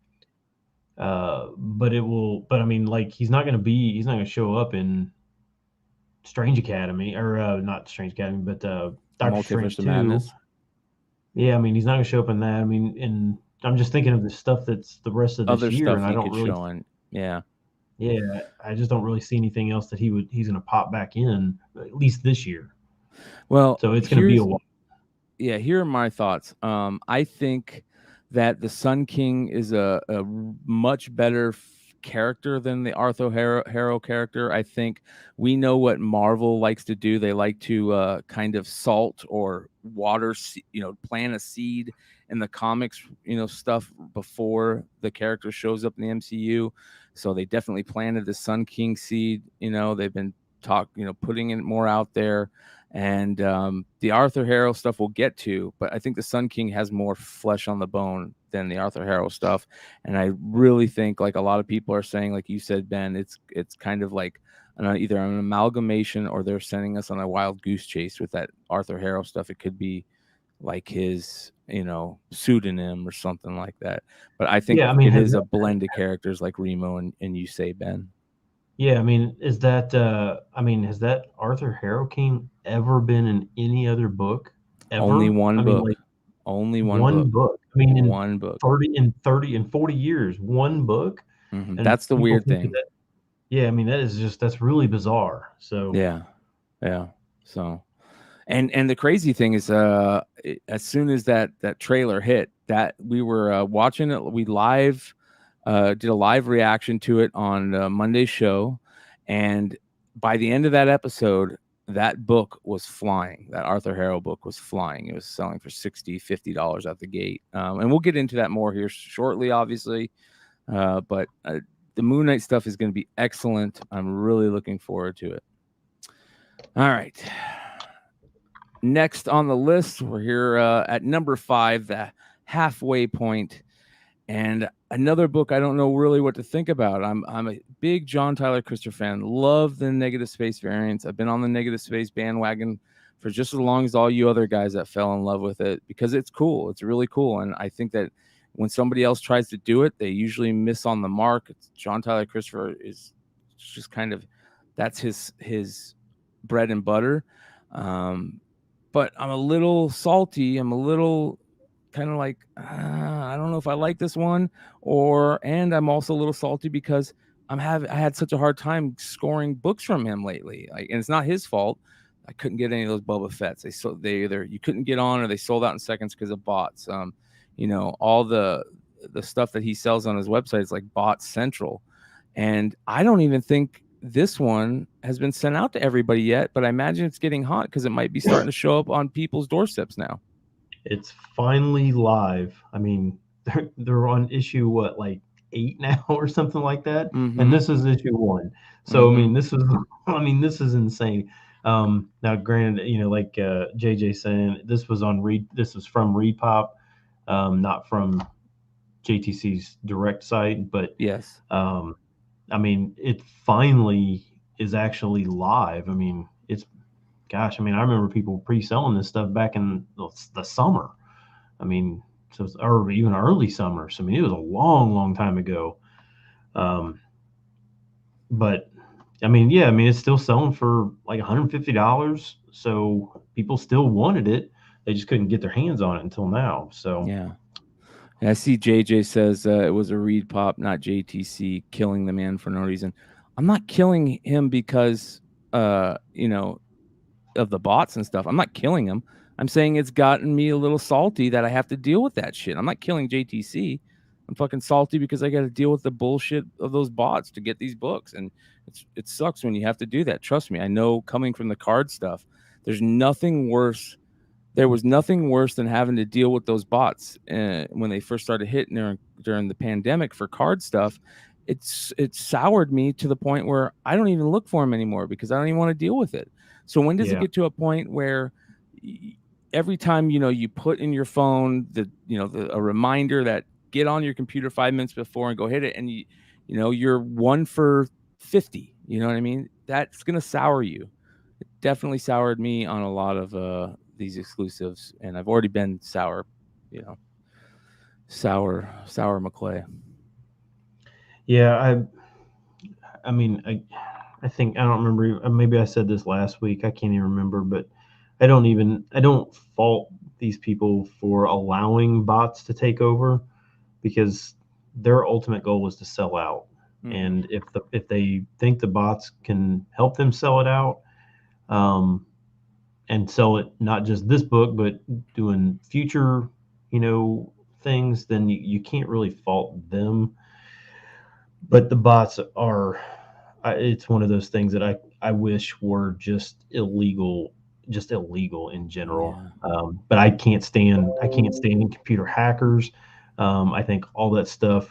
it will. But I mean, like, he's not going to show up in Strange Academy, or not Strange Academy, but Doctor Strange 2. Madness. Yeah, I mean, he's not going to show up in that. I mean, and I'm just thinking of the stuff that's the rest of this other year, stuff and I don't really. Show in. Yeah. Yeah, I just don't really see anything else that he's going to pop back in, at least this year. Well, so it's going to be a while. Yeah, here are my thoughts. I think that the Sun King is a much better character than the Arthur Harrow character. I think we know what Marvel likes to do. They like to kind of salt or water, plant a seed in the comics, stuff before the character shows up in the MCU. So they definitely planted the Sun King seed. They've been putting it more out there. And the Arthur Harrow stuff we'll get to, but I think the Sun King has more flesh on the bone than the Arthur Harrow stuff. And I really think, like a lot of people are saying, like you said, Ben, it's kind of like either an amalgamation or they're sending us on a wild goose chase with that Arthur Harrow stuff. It could be like his, pseudonym or something like that. But I think it is a blend of characters like Remo and you say, Ben. Yeah, I mean, has that Arthur Harrow King ever been in any other book? Ever? Only one book. Only one book. I mean, in one book. 30 and 40 years, one book. Mm-hmm. That's the weird thing. Yeah, I mean, that's really bizarre. So yeah. So, and the crazy thing is, as soon as that trailer hit, that we were watching it, we did a live reaction to it on Monday's show, and by the end of that episode, that book was flying. That Arthur Harrow book was flying. It was selling for $50 out the gate, and we'll get into that more here shortly, obviously. But the Moon Knight stuff is going to be excellent. I'm really looking forward to it. All right. Next on the list, we're here at number 5, the halfway point. And another book I don't know really what to think about. I'm a big John Tyler Christopher fan. Love the negative space variants. I've been on the negative space bandwagon for just as long as all you other guys that fell in love with it, because it's cool. It's really cool. And I think that when somebody else tries to do it, they usually miss on the mark. John Tyler Christopher is just kind of, that's his bread and butter. But I'm a little salty. I'm a little kind of like, I don't know if I like this one, and I'm also a little salty because I had such a hard time scoring books from him lately. Like, and it's not his fault. I couldn't get any of those Boba Fett's. They either you couldn't get on, or they sold out in seconds because of bots. All the stuff that he sells on his website is like bot central, and I don't even think this one has been sent out to everybody yet. But I imagine it's getting hot because it might be starting to show up on people's doorsteps now. It's finally live. I mean, they're on issue like 8 now or something like that, and this is issue 1. So I mean, this is insane. Now, granted, like JJ saying, this was from Repop, not from JTC's direct site, but yes, I mean, it finally is actually live. I mean, I remember people pre-selling this stuff back in the summer. I mean, or even early summer. So I mean, it was a long, long time ago. But I mean, yeah, I mean, it's still selling for like $150. So people still wanted it. They just couldn't get their hands on it until now. So yeah. I see JJ says it was a Reed Pop, not JTC, killing the man for no reason. I'm not killing him because, of the bots and stuff. I'm not killing him. I'm saying it's gotten me a little salty that I have to deal with that shit. I'm not killing JTC. I'm fucking salty because I got to deal with the bullshit of those bots to get these books. And it sucks when you have to do that. Trust me. I know, coming from the card stuff, there's nothing worse. There was nothing worse than having to deal with those bots when they first started hitting during the pandemic for card stuff. It soured me to the point where I don't even look for them anymore because I don't even want to deal with it. So when does it get to a point where every time you put in your phone a reminder that get on your computer 5 minutes before and go hit it, and you're 1 for 50, you know what I mean? That's gonna sour you. It definitely soured me on a lot of these exclusives, and I've already been sour McClay. Yeah, I mean, I think, I don't remember, maybe I said this last week, I can't even remember, but I don't fault these people for allowing bots to take over, because their ultimate goal is to sell out. And if they think the bots can help them sell it out, and sell it, not just this book, but doing future, things, then you can't really fault them. But the bots are, it's one of those things that I wish were just illegal in general. Yeah. But I can't stand computer hackers. I think all that stuff.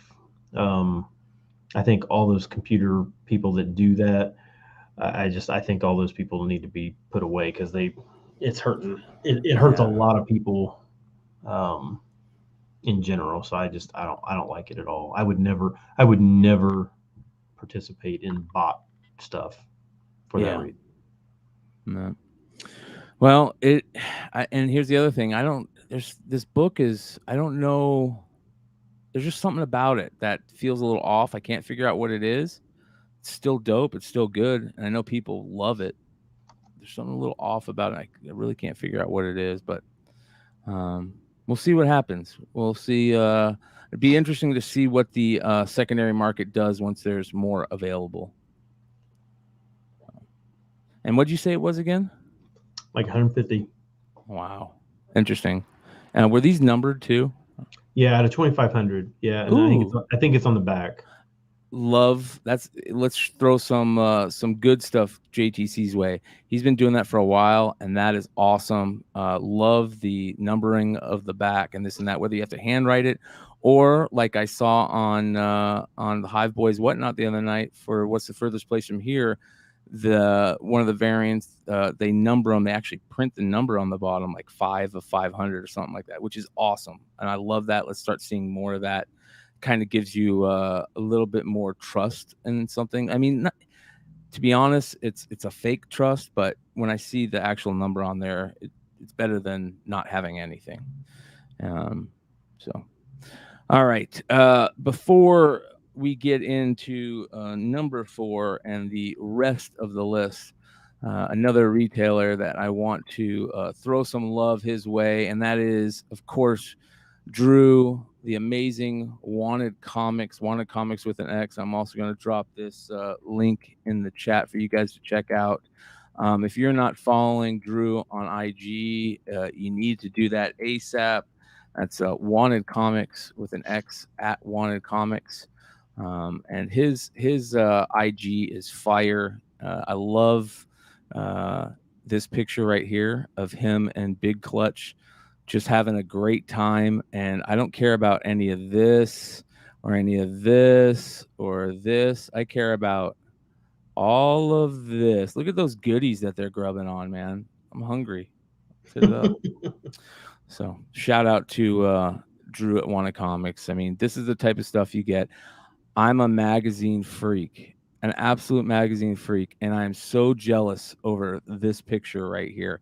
I think all those computer people that do that, I think all those people need to be put away, because it's hurting. It hurts a lot of people in general. So I don't like it at all. I would never participate in bot stuff for that reason. No. Well, and here's the other thing. This book is, I don't know. There's just something about it that feels a little off. I can't figure out what it is. It's still dope. It's still good. And I know people love it. There's something a little off about it. I really can't figure out what it is, but we'll see what happens. We'll see. It'd be interesting to see what the secondary market does once there's more available. And what'd you say it was again? Like 150. Wow. Interesting. Were these numbered too? Yeah, out of 2,500. Yeah, and I think it's on the back. Love that's. Let's throw some good stuff JTC's way. He's been doing that for a while, and that is awesome. Love the numbering of the back and this and that. Whether you have to handwrite it, or like I saw on the Hive Boys Whatnot the other night for What's the Furthest Place from Here, one of the variants, they number them. They actually print the number on the bottom, like 5 of 500 or something like that, which is awesome. And I love that. Let's start seeing more of that. kind of gives you a little bit more trust in something. I mean, to be honest, it's a fake trust, but when I see the actual number on there, it's better than not having anything. So, all right. Before we get into number 4 and the rest of the list, another retailer that I want to throw some love his way, and that is, of course, Drew, the amazing Wanted Comics with an X. I'm also going to drop this link in the chat for you guys to check out. If you're not following Drew on IG, you need to do that ASAP. That's Wanted Comics with an X, at Wanted Comics. And his IG is fire. I love this picture right here of him and Big Clutch just having a great time. And I don't care about any of this or any of this or this. I care about all of this. Look at those goodies that they're grubbing on, man. I'm hungry. Fit it up. So shout out to Drew at Wanted Comics. I mean, this is the type of stuff you get. I'm a magazine freak, an absolute magazine freak, and I'm so jealous over this picture right here.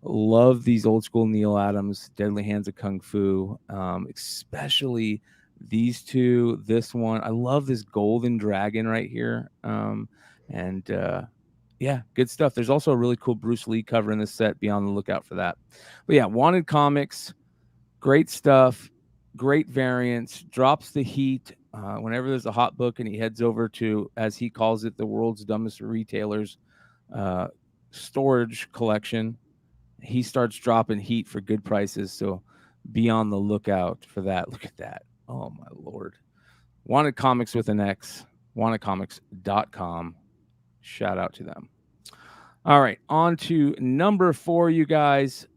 Love these old school Neil Adams, Deadly Hands of Kung Fu, especially these two. This one, I love this golden dragon right here. Yeah, good stuff. There's also a really cool Bruce Lee cover in this set. Be on the lookout for that. But yeah, Wanted Comics, great stuff, great variants, drops the heat. Whenever there's a hot book and he heads over to, as he calls it, the world's dumbest retailers storage collection, he starts dropping heat for good prices. So be on the lookout for that. Look at that. Oh, my Lord. Wanted Comics with an X, wantedcomics.com. Shout out to them. All right, on to number 4, you guys.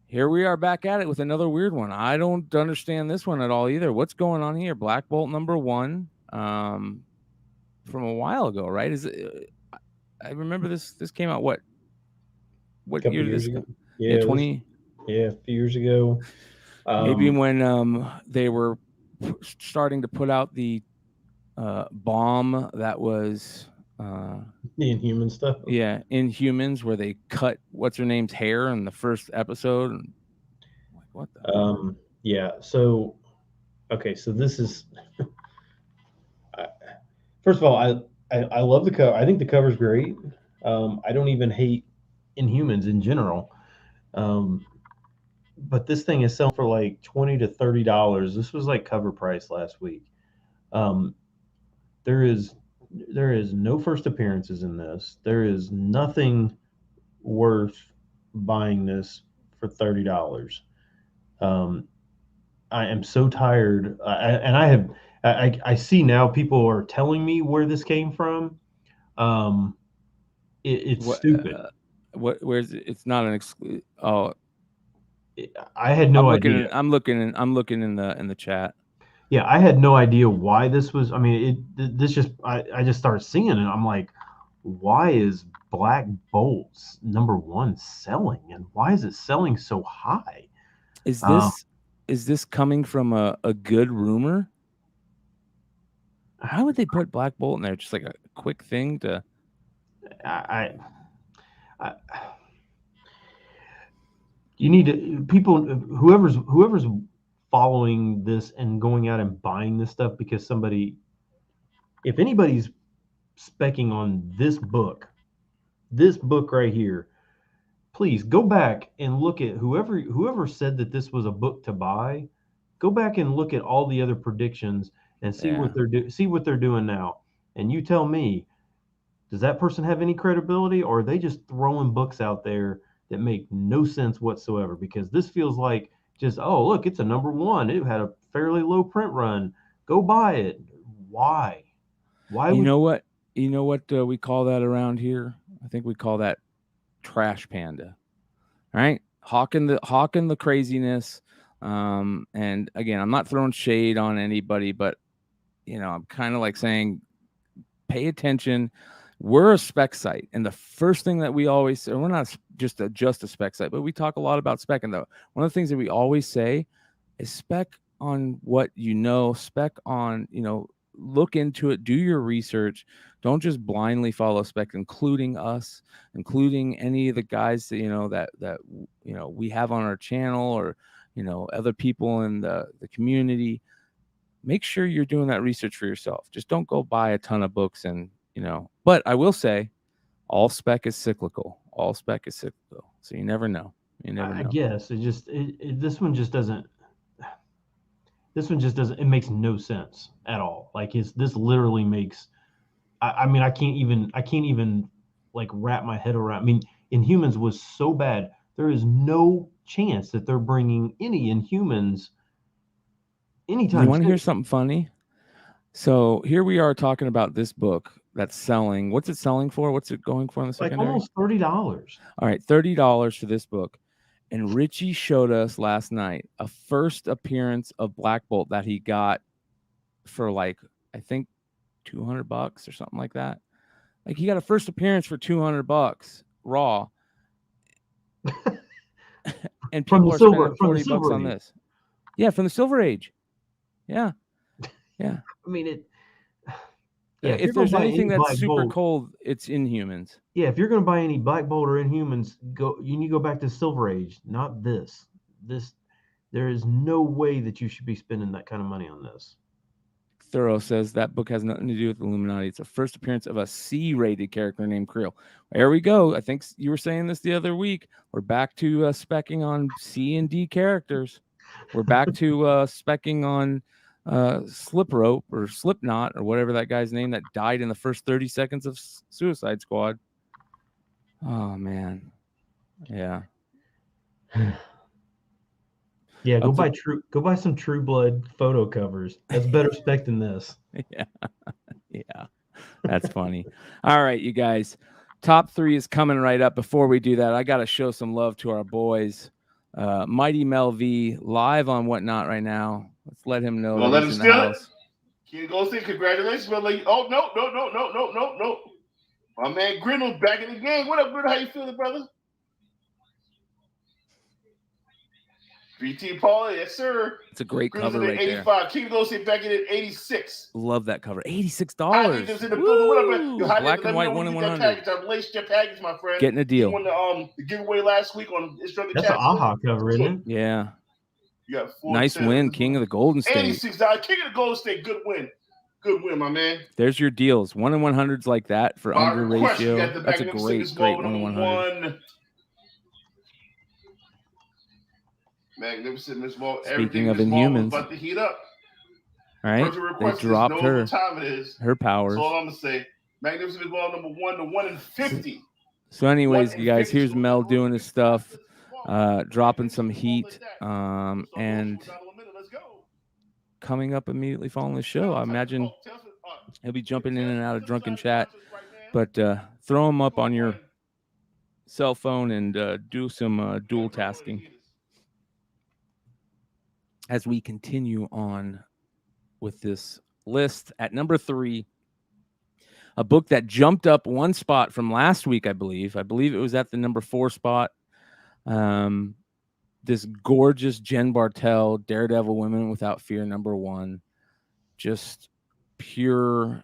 Here we are back at it with another weird one. I don't understand this one at all either. What's going on here? Black Bolt number 1 from a while ago, right? Is it? I remember this came out what year did this ago. come? Yeah, 20. A few years ago. Maybe when they were starting to put out the bomb that was the Inhuman stuff. Yeah, Inhumans, where they cut what's her name's hair in the first episode. And like, what the? Yeah. So, okay. So this is. First of all, I love the cover. I think the cover's great. I don't even hate Inhumans in general. But this thing is selling for like $20 to $30. This was like cover price last week. There is no first appearances in this. There is nothing worth buying this for $30. I am so tired, I see now people are telling me where this came from. It's stupid. Where's it? It's not an exclusive. Oh, I had no idea. I'm looking in the chat. Yeah, I had no idea why this was. I mean, I just started seeing it, and I'm like, why is Black Bolts number 1 selling, and why is it selling so high? Is this coming from a good rumor? How would they put Black Bolt in there? Just like a quick thing to. You need to people whoever's following this and going out and buying this stuff because if anybody's specking on this book right here, please go back and look at whoever said that this was a book to buy. Go back and look at all the other predictions and see what they're doing now. And you tell me, does that person have any credibility, or are they just throwing books out there that make no sense whatsoever? Because this feels like just, oh, look, it's a number 1. It had a fairly low print run. Go buy it. Why? You know what we call that around here? I think we call that trash panda. All right, hawking the craziness. And again, I'm not throwing shade on anybody, but I'm kind of like saying, pay attention. We're a spec site, and the first thing that we always say, we're not just a spec site, but we talk a lot about spec. And one of the things that we always say is spec on what you know, spec on, look into it, do your research. Don't just blindly follow spec, including us, including any of the guys that we have on our channel, or other people in the community. Make sure you're doing that research for yourself. Just don't go buy a ton of books but I will say all spec is cyclical. All spec is cyclical. So you never know. You never know. I guess this one just doesn't. This one just doesn't. It makes no sense at all. Like this literally makes. I mean, I can't even like wrap my head around. I mean, Inhumans was so bad. There is no chance that they're bringing any Inhumans anytime. You want to hear something funny? So here we are talking about this book that's selling. What's it selling for? What's it going for in the secondary? Like almost $30. All right, $30 for this book. And Richie showed us last night a first appearance of Black Bolt that he got for like, I think $200 or something like that. Like he got a first appearance for $200 raw. And people are spending $40 on this. Yeah, from the Silver Age. Yeah. Yeah. I mean, if there's anything that's super cold, it's Inhumans. Yeah, if you're going to buy any Black Bolt or Inhumans, you need to go back to Silver Age, not this. There is no way that you should be spending that kind of money on this. Thorough says that book has nothing to do with the Illuminati. It's a first appearance of a C-rated character named Creel. There we go. I think you were saying this the other week. We're back to specking on C and D characters. We're back to specking on Slip Rope or Slipknot or whatever that guy's name that died in the first 30 seconds of Suicide Squad. Oh man. Yeah. Yeah, go buy some True Blood photo covers. That's better spec than this. Yeah. Yeah. That's funny. All right, you guys. Top 3 is coming right up. Before we do that, I got to show some love to our boys. Mighty Mel V live on Whatnot right now. Let's let him know. Let him steal it. King Ghosty, congratulations, brother. Oh, no. My man Grinnell's back in the game. What up, Grinnell? How you feeling, brother? VT Paula, yes, sir. It's a great cover right 85. there. King Ghosty back in at 86. Love that cover. $86. Black and white 1 in 100. Our relationship package, my friend. Getting a deal. You won the giveaway last week on Instructor That's an AHA cover, isn't it? Yeah. You got nice win, King of the Golden State. $86. King of the Golden State, good win. Good win, my man. There's your deals. 1 in 100s like that for under ratio. That's a great 1 in 100. Magnificent Miss Wall. Speaking of Inhumans, about to heat up. All right, they dropped her powers. That's all I'm gonna say. Magnificent Miss Wall number 1 to 1 in 50. So, anyways, you guys, here's Mel doing his stuff, dropping some heat, and coming up immediately following the show. I imagine he'll be jumping in and out of drunken chat, but throw him up on your cell phone and do some dual tasking. As we continue on with this list at number 3, a book that jumped up 1 spot from last week, I believe. I believe it was at the number 4 spot. This gorgeous Jen Bartel, Daredevil Women Without Fear, number 1. Just pure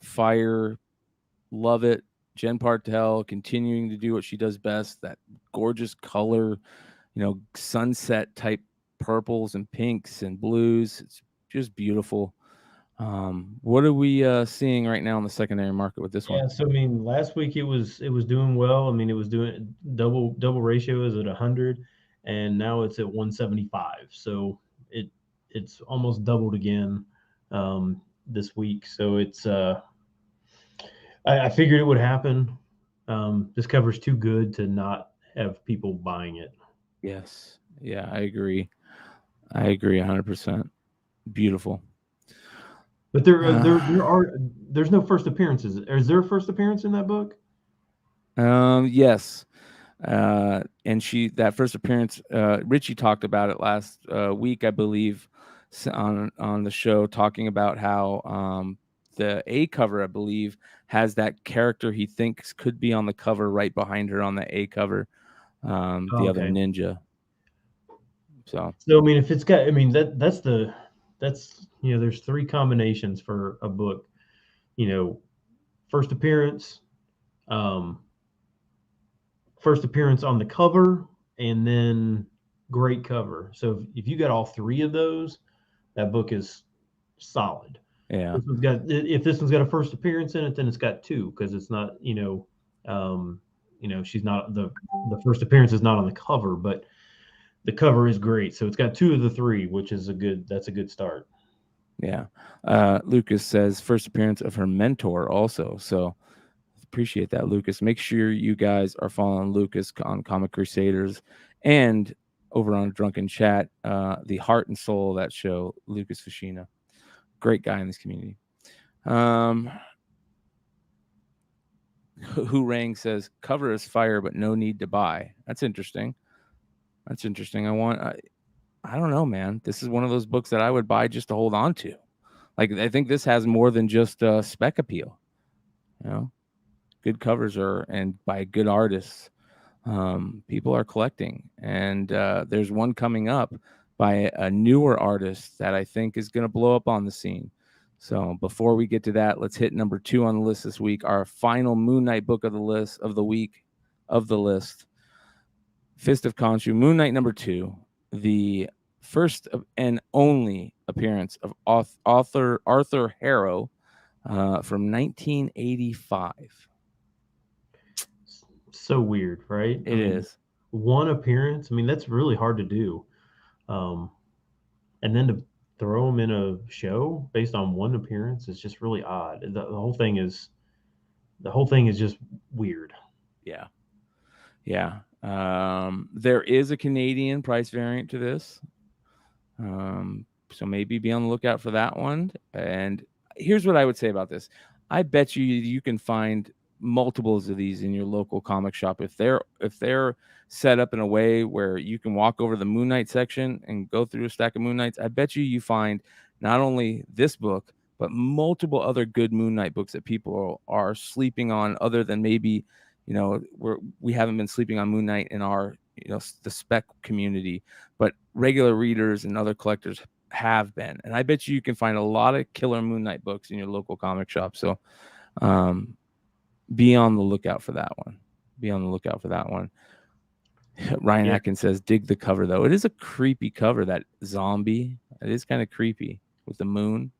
fire. Love it. Jen Bartel continuing to do what she does best. That gorgeous color, sunset type purples and pinks and blues. It's just beautiful. What are we seeing right now in the secondary market with this one? Yeah, so I mean, last week it was doing well. I mean, it was doing double ratio is at 100, and now it's at 175. So it's almost doubled again this week. So it's I figured it would happen. This cover's too good to not have people buying it. Yes. Yeah, I agree 100%. Beautiful. But there's no first appearances. Is there a first appearance in that book? Yes. And that first appearance, Richie talked about it last week, I believe, on the show, talking about how the A cover, I believe, has that character he thinks could be on the cover right behind her on the A cover, the other ninja. So I mean, if it's got, I mean, that's there's 3 combinations for a book. First appearance, first appearance on the cover, and then great cover. So if you got all 3 of those, that book is solid. yeah, If this one's got a first appearance in it, then it's got 2 because it's not, she's not the first appearance is not on the cover, but the cover is great. So it's got 2 of the 3, which is that's a good start. yeah. Lucas says first appearance of her mentor also. So appreciate that, Lucas. Make sure you guys are following Lucas on Comic Crusaders and over on Drunken Chat, the heart and soul of that show, Lucas Fashina. Great guy in this community. Who Rang says cover is fire, but no need to buy. That's interesting. I don't know, man. This is one of those books that I would buy just to hold on to. Like, I think this has more than just spec appeal. Good covers and by good artists. People are collecting, and there's one coming up by a newer artist that I think is going to blow up on the scene. So before we get to that, let's hit number 2 on the list this week. Our final Moon Knight book of the list of the week of the list. Fist of Khonshu, Moon Knight number 2, the first and only appearance of author Arthur Harrow from 1985. So weird, right? It is. One appearance. I mean, that's really hard to do. And then to throw him in a show based on one appearance is just really odd. The whole thing is just weird. Yeah. Yeah. There is a Canadian price variant to this. So maybe be on the lookout for that one. And here's what I would say about this. I bet you can find multiples of these in your local comic shop if they're set up in a way where you can walk over the Moon Knight section and go through a stack of Moon Knights. I bet you find not only this book but multiple other good Moon Knight books that people are sleeping on, other than maybe we haven't been sleeping on Moon Knight in our the spec community, but regular readers and other collectors have been. And I bet you can find a lot of killer Moon Knight books in your local comic shop. So be on the lookout for that one. Ryan Atkins says, dig the cover, though. It is a creepy cover, that zombie. It is kind of creepy with the moon.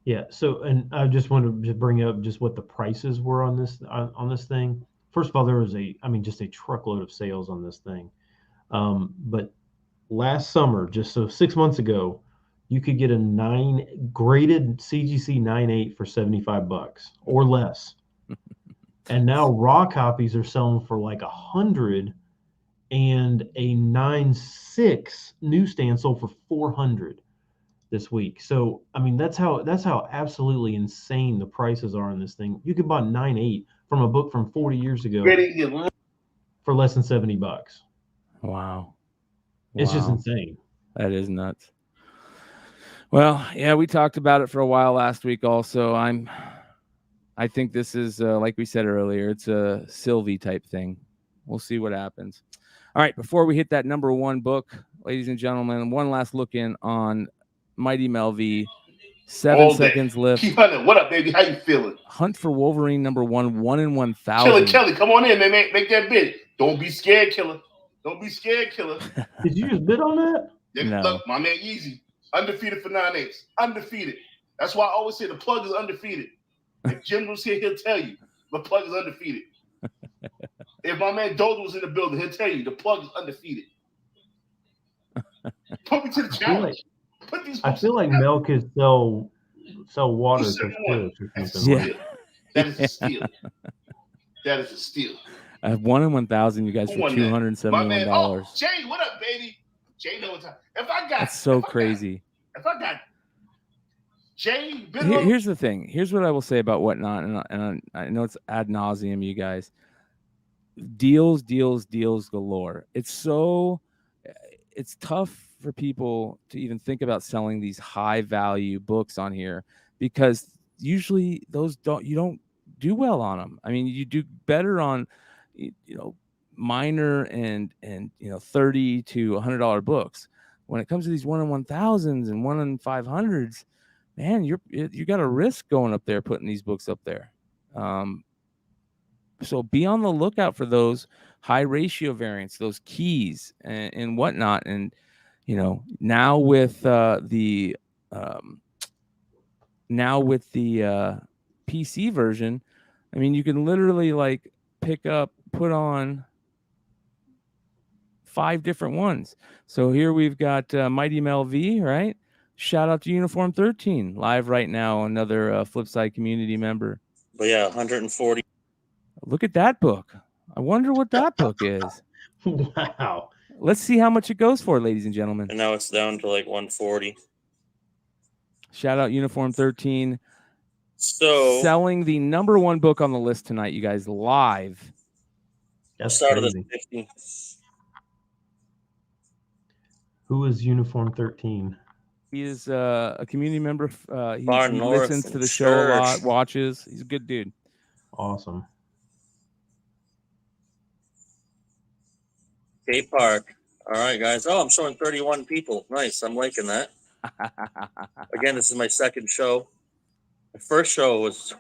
Yeah. So, and I just want to bring up just what the prices were on this thing. First of all, there was just a truckload of sales on this thing. But last summer, just 6 months ago, you could get a graded CGC 9.8 for $75 or less. And now raw copies are selling for like $100, and a 9.6 newsstand sold for $400 this week. So I mean, that's how absolutely insane the prices are on this thing. You could buy 9.8 from a book from 40 years ago for less than $70. Wow. It's just insane. That is nuts. Well, yeah, we talked about it for a while last week also. I think this is, like we said earlier, it's a Sylvie type thing. We'll see what happens. All right, before we hit that number 1 book, ladies and gentlemen, one last look in on Mighty Mel V. 7 seconds left. Keep hunting. What up, baby? How you feeling? Hunt for Wolverine number 1, 1 in 1,000. Kelly, come on in, man. Make that bid. Don't be scared, Killer. Don't be scared, Killer. Did you just bid on that? No. Look, my man, easy. Undefeated for 9/8. Undefeated. That's why I always say the plug is undefeated. If Jim was here, he'll tell you the plug is undefeated. If my man Dozer was in the building, he'll tell you the plug is undefeated. Put me to the challenge. I feel like Mel could sell water to fish or something. That is a steal. That is a steal. 1 in 1,000, you guys, for $271. Oh, Jay, what up, baby? Jay knows how. That's so crazy. If I got Jay, here's the thing. Here's what I will say about Whatnot, and I know it's ad nauseum, you guys. Deals galore. It's tough for people to even think about selling these high value books on here, because usually you don't do well on them. I mean, you do better on minor and $30 to $100 books. when it comes to these 1 in 1000s and 1 in 500s, man, you got a risk going up there, putting these books up there. So be on the lookout for those high ratio variants, those keys and whatnot. And, you know, now with the PC version, I mean, you can literally like put on 5 different ones. So here we've got Mighty Mel V, right? Shout out to Uniform 13 live right now, another Flipside community member. But yeah, 140. Look at that book. I wonder what that book is. Wow. Let's see how much it goes for, ladies and gentlemen. And now it's down to like 140. Shout out Uniform 13. So selling the #1 book on the list tonight, you guys, live. That's started crazy. at 50. Who is Uniform 13? He is a community member. He North listens to the and show a lot, Church. watches. He's a good dude. Awesome. K Park. All right, guys. Oh, I'm showing 31 people. Nice. I'm liking that. Again, this is my second show. My first show was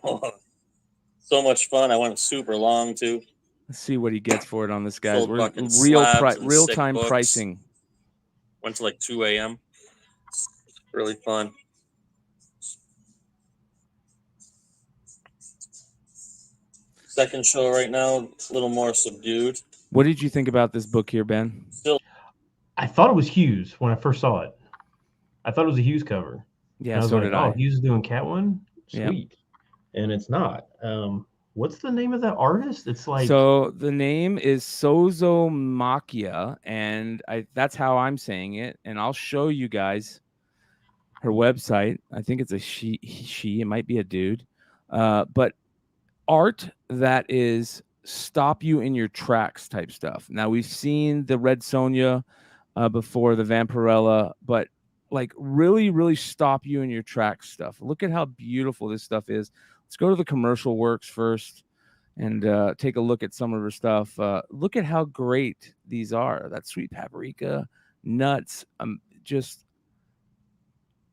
so much fun. I went super long too. Let's see what he gets for it on this, guys. Sold We're fucking slabs and sick real-time books. pricing. Went to like 2 a.m. Really fun. Second show right now, a little more subdued. What did you think about this book here, Ben? Still, I thought it was Hughes when I first saw it. I thought it was a Hughes cover. Yeah, and I was so like, did oh, I. Hughes is doing Catwoman? Yeah. Sweet. And it's not. What's the name of that artist? It's like... So the name is Sozo Makia, and that's how I'm saying it. And I'll show you guys her website. I think it's a she. It might be a dude. But art that is stop you in your tracks type stuff. Now, we've seen the Red Sonja before, the Vampirella, but like really, really stop you in your tracks stuff. Look at how beautiful this stuff is. Let's go to the commercial works first and take a look at some of her stuff. Look at how great these are. That Sweet Paprika, nuts, just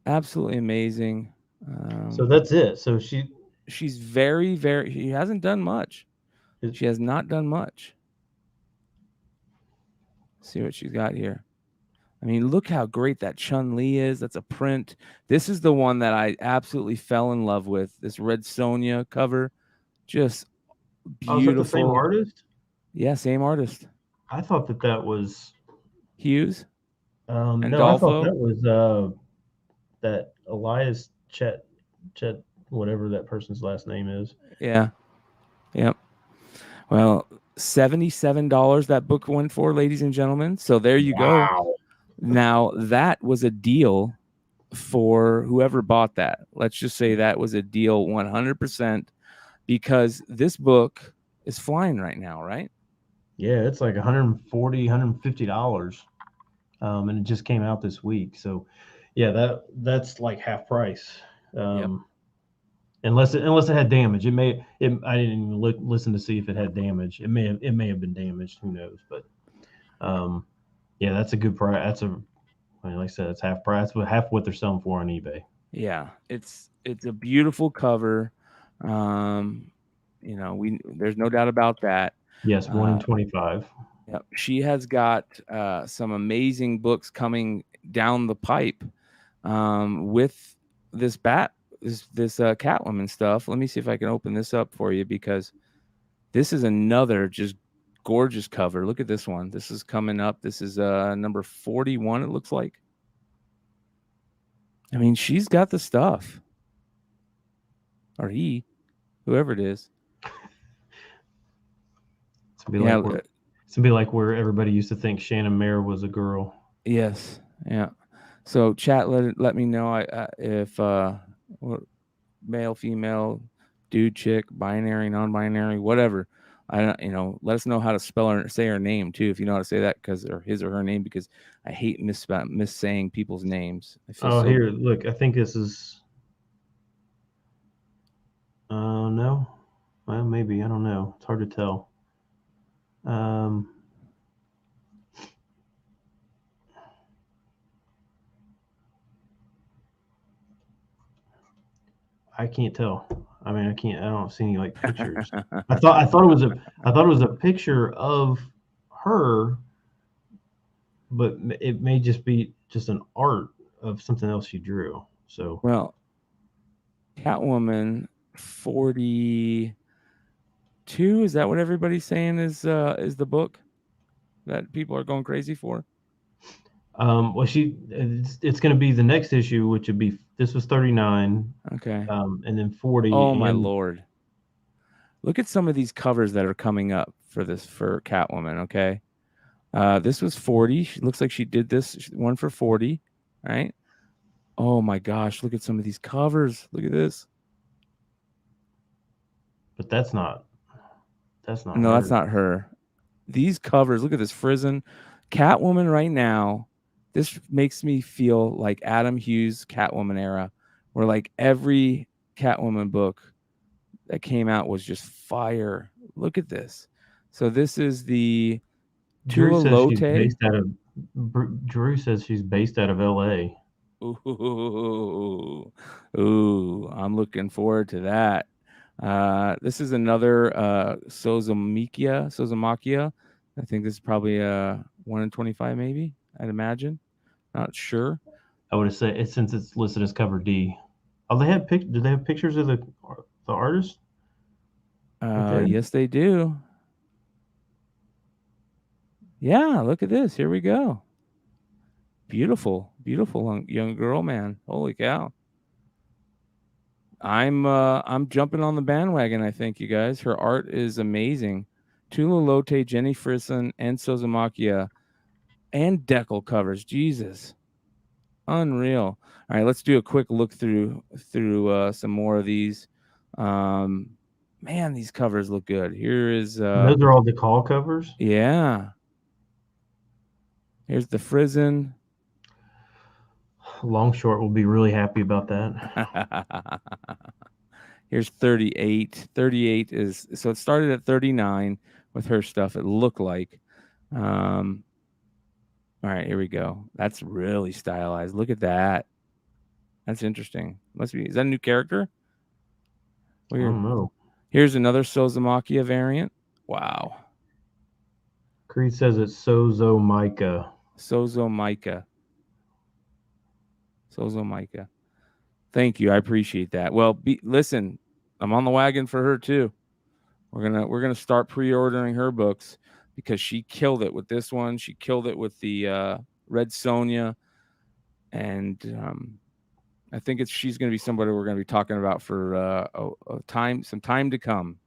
absolutely amazing. So that's it. So she's very, very, she hasn't done much. She has not done much. Let's see what she's got here. I mean, look how great that Chun-Li is. That's a print. This is the one that I absolutely fell in love with. This Red Sonja cover. Just beautiful. Oh, is that the same artist? Yeah, same artist. I thought that was Hughes. No, Dolfo? I thought that was that Elias Chet, whatever that person's last name is. Yeah. Yep. Well, $77 that book went for, ladies and gentlemen. So there you go. Now, that was a deal for whoever bought that. Let's just say that was a deal 100% because this book is flying right now, right? Yeah, it's like $140, $150. And it just came out this week. So, yeah, that's like half price. Yep. Unless it had damage. I didn't even listen to see if it had damage. It may have been damaged. Who knows? But yeah, that's a good price. Like I said, it's half price, but half what they're selling for on eBay. Yeah, it's a beautiful cover. There's no doubt about that. Yes, 1 in 25. Yep. She has got some amazing books coming down the pipe with this Catwoman stuff. Let me see if I can open this up for you because this is another just gorgeous cover. Look at this one. This is coming up. This is number 41, it looks like. I mean, she's got the stuff. Or he, whoever it is. It's gonna be like where everybody used to think Shannon Mayer was a girl. Yes. Yeah. So chat, let me know if male, female, dude, chick, binary, non-binary, whatever. Let us know how to say her name too, if you know how to say that, or his or her name, because I hate missaying people's names. Here, look, I think this is. No, well, maybe, I don't know. It's hard to tell. I can't tell. I mean, I don't see any like pictures. I thought it was a picture of her, but it may just be just an art of something else she drew. So Well, Catwoman 42, is that what everybody's saying is the book that people are going crazy for? well, it's going to be the next issue, which would be, this was 39, Okay. and then 40. Oh my and Lord. Look at some of these covers that are coming up for Catwoman, okay? This was 40. She looks like she did this one for 40, right? Oh my gosh, look at some of these covers. Look at this. But that's not No, her. that's not her. These covers, look at this Frizen. Catwoman right now, this makes me feel like Adam Hughes Catwoman era, where like every Catwoman book that came out was just fire. Look at this. So this is the Drew Tula says she's Lotte. based out of Drew says she's based out of LA. Ooh, I'm looking forward to that. This is another Sozomakia. I think this is probably 1 in 25, maybe. I'd imagine. Not sure. I would have said since it's listed as cover D. Oh, they have do they have pictures of the artist? Yes, they do. Yeah, look at this. Here we go. Beautiful, beautiful young girl, man. Holy cow. I'm jumping on the bandwagon, I think, you guys. Her art is amazing. Tula Lotte, Jenny Frison, and Sozomakia, and Deckel covers. Jesus. Unreal. All right, let's do a quick look through some more of these. Man, these covers look good. Here is those are all the call covers. Yeah. Here's the Frison. Long Short will be really happy about that. Here's 38. 38 is, so it started at 39 with her stuff, it looked like. All right, here we go. That's really stylized. Look at that. That's interesting. Is that a new character? Weird. I don't know. Here's another Sozomakia variant. Wow. Creed says it's Sozomaika. Sozomaika. Thank you. I appreciate that. Well, listen, I'm on the wagon for her too. We're gonna start pre-ordering her books because she killed it with this one. She killed it with the Red Sonja, and I think she's gonna be somebody we're gonna be talking about for some time to come.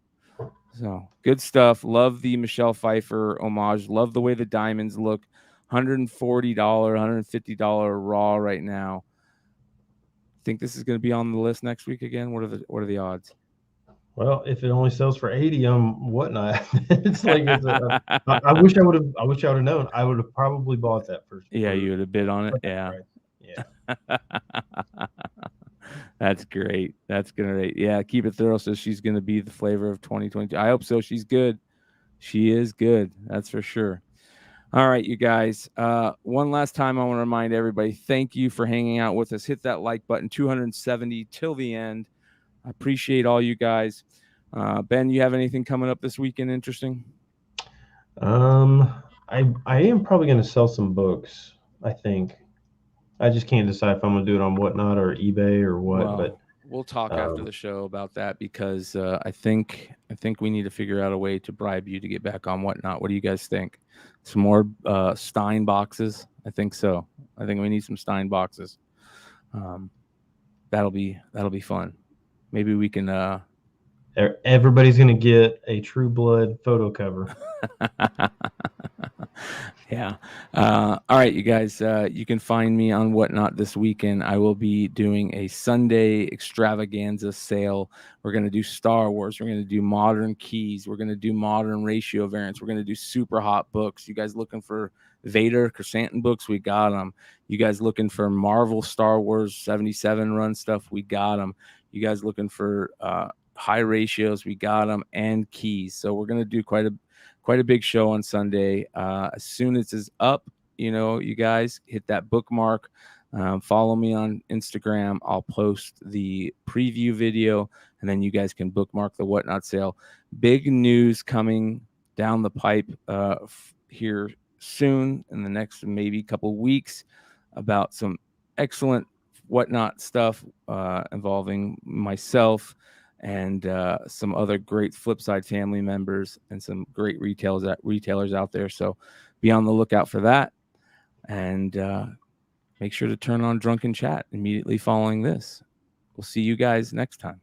So good stuff. Love the Michelle Pfeiffer homage. Love the way the diamonds look. $140, $150 raw right now. Think this is going to be on the list next week again? What are the odds? Well, if it only sells for 80 on Whatnot, it's like I wish I would have known. I would have probably bought that first. Yeah, you would have bid on it. Yeah. Yeah. That's great. That's great. Yeah, Keep It Thorough says she's going to be the flavor of 2022. I hope so. She's good. She is good. That's for sure. All right, you guys. One last time, I want to remind everybody, thank you for hanging out with us. Hit that like button, 270 till the end. I appreciate all you guys. Ben, you have anything coming up this weekend interesting? I am probably going to sell some books, I think. I just can't decide if I'm going to do it on Whatnot or eBay or what. Well, but we'll talk after the show about that because I think we need to figure out a way to bribe you to get back on Whatnot. What do you guys think? Some more Stein boxes? I think so. I think we need some Stein boxes. That'll be fun. Maybe we can. Everybody's going to get a True Blood photo cover. Yeah. All right, you guys. You can find me on Whatnot this weekend. I will be doing a Sunday extravaganza sale. We're going to do Star Wars. We're going to do modern keys. We're going to do modern ratio variants. We're going to do super hot books. You guys looking for Vader, Chrysanthemum books? We got them. You guys looking for Marvel, Star Wars 77 run stuff? We got them. You guys looking for high ratios? We got them, and keys. So we're going to do quite a big show on Sunday. As soon as it's up, you guys hit that bookmark, Follow me on Instagram. I'll post the preview video, and then you guys can bookmark the Whatnot sale. Big news coming down the pipe here soon in the next maybe couple weeks about some excellent Whatnot stuff involving myself and some other great Flipside family members and some great retailers out there. So be on the lookout for that. And make sure to turn on Drunken Chat immediately following this. We'll see you guys next time.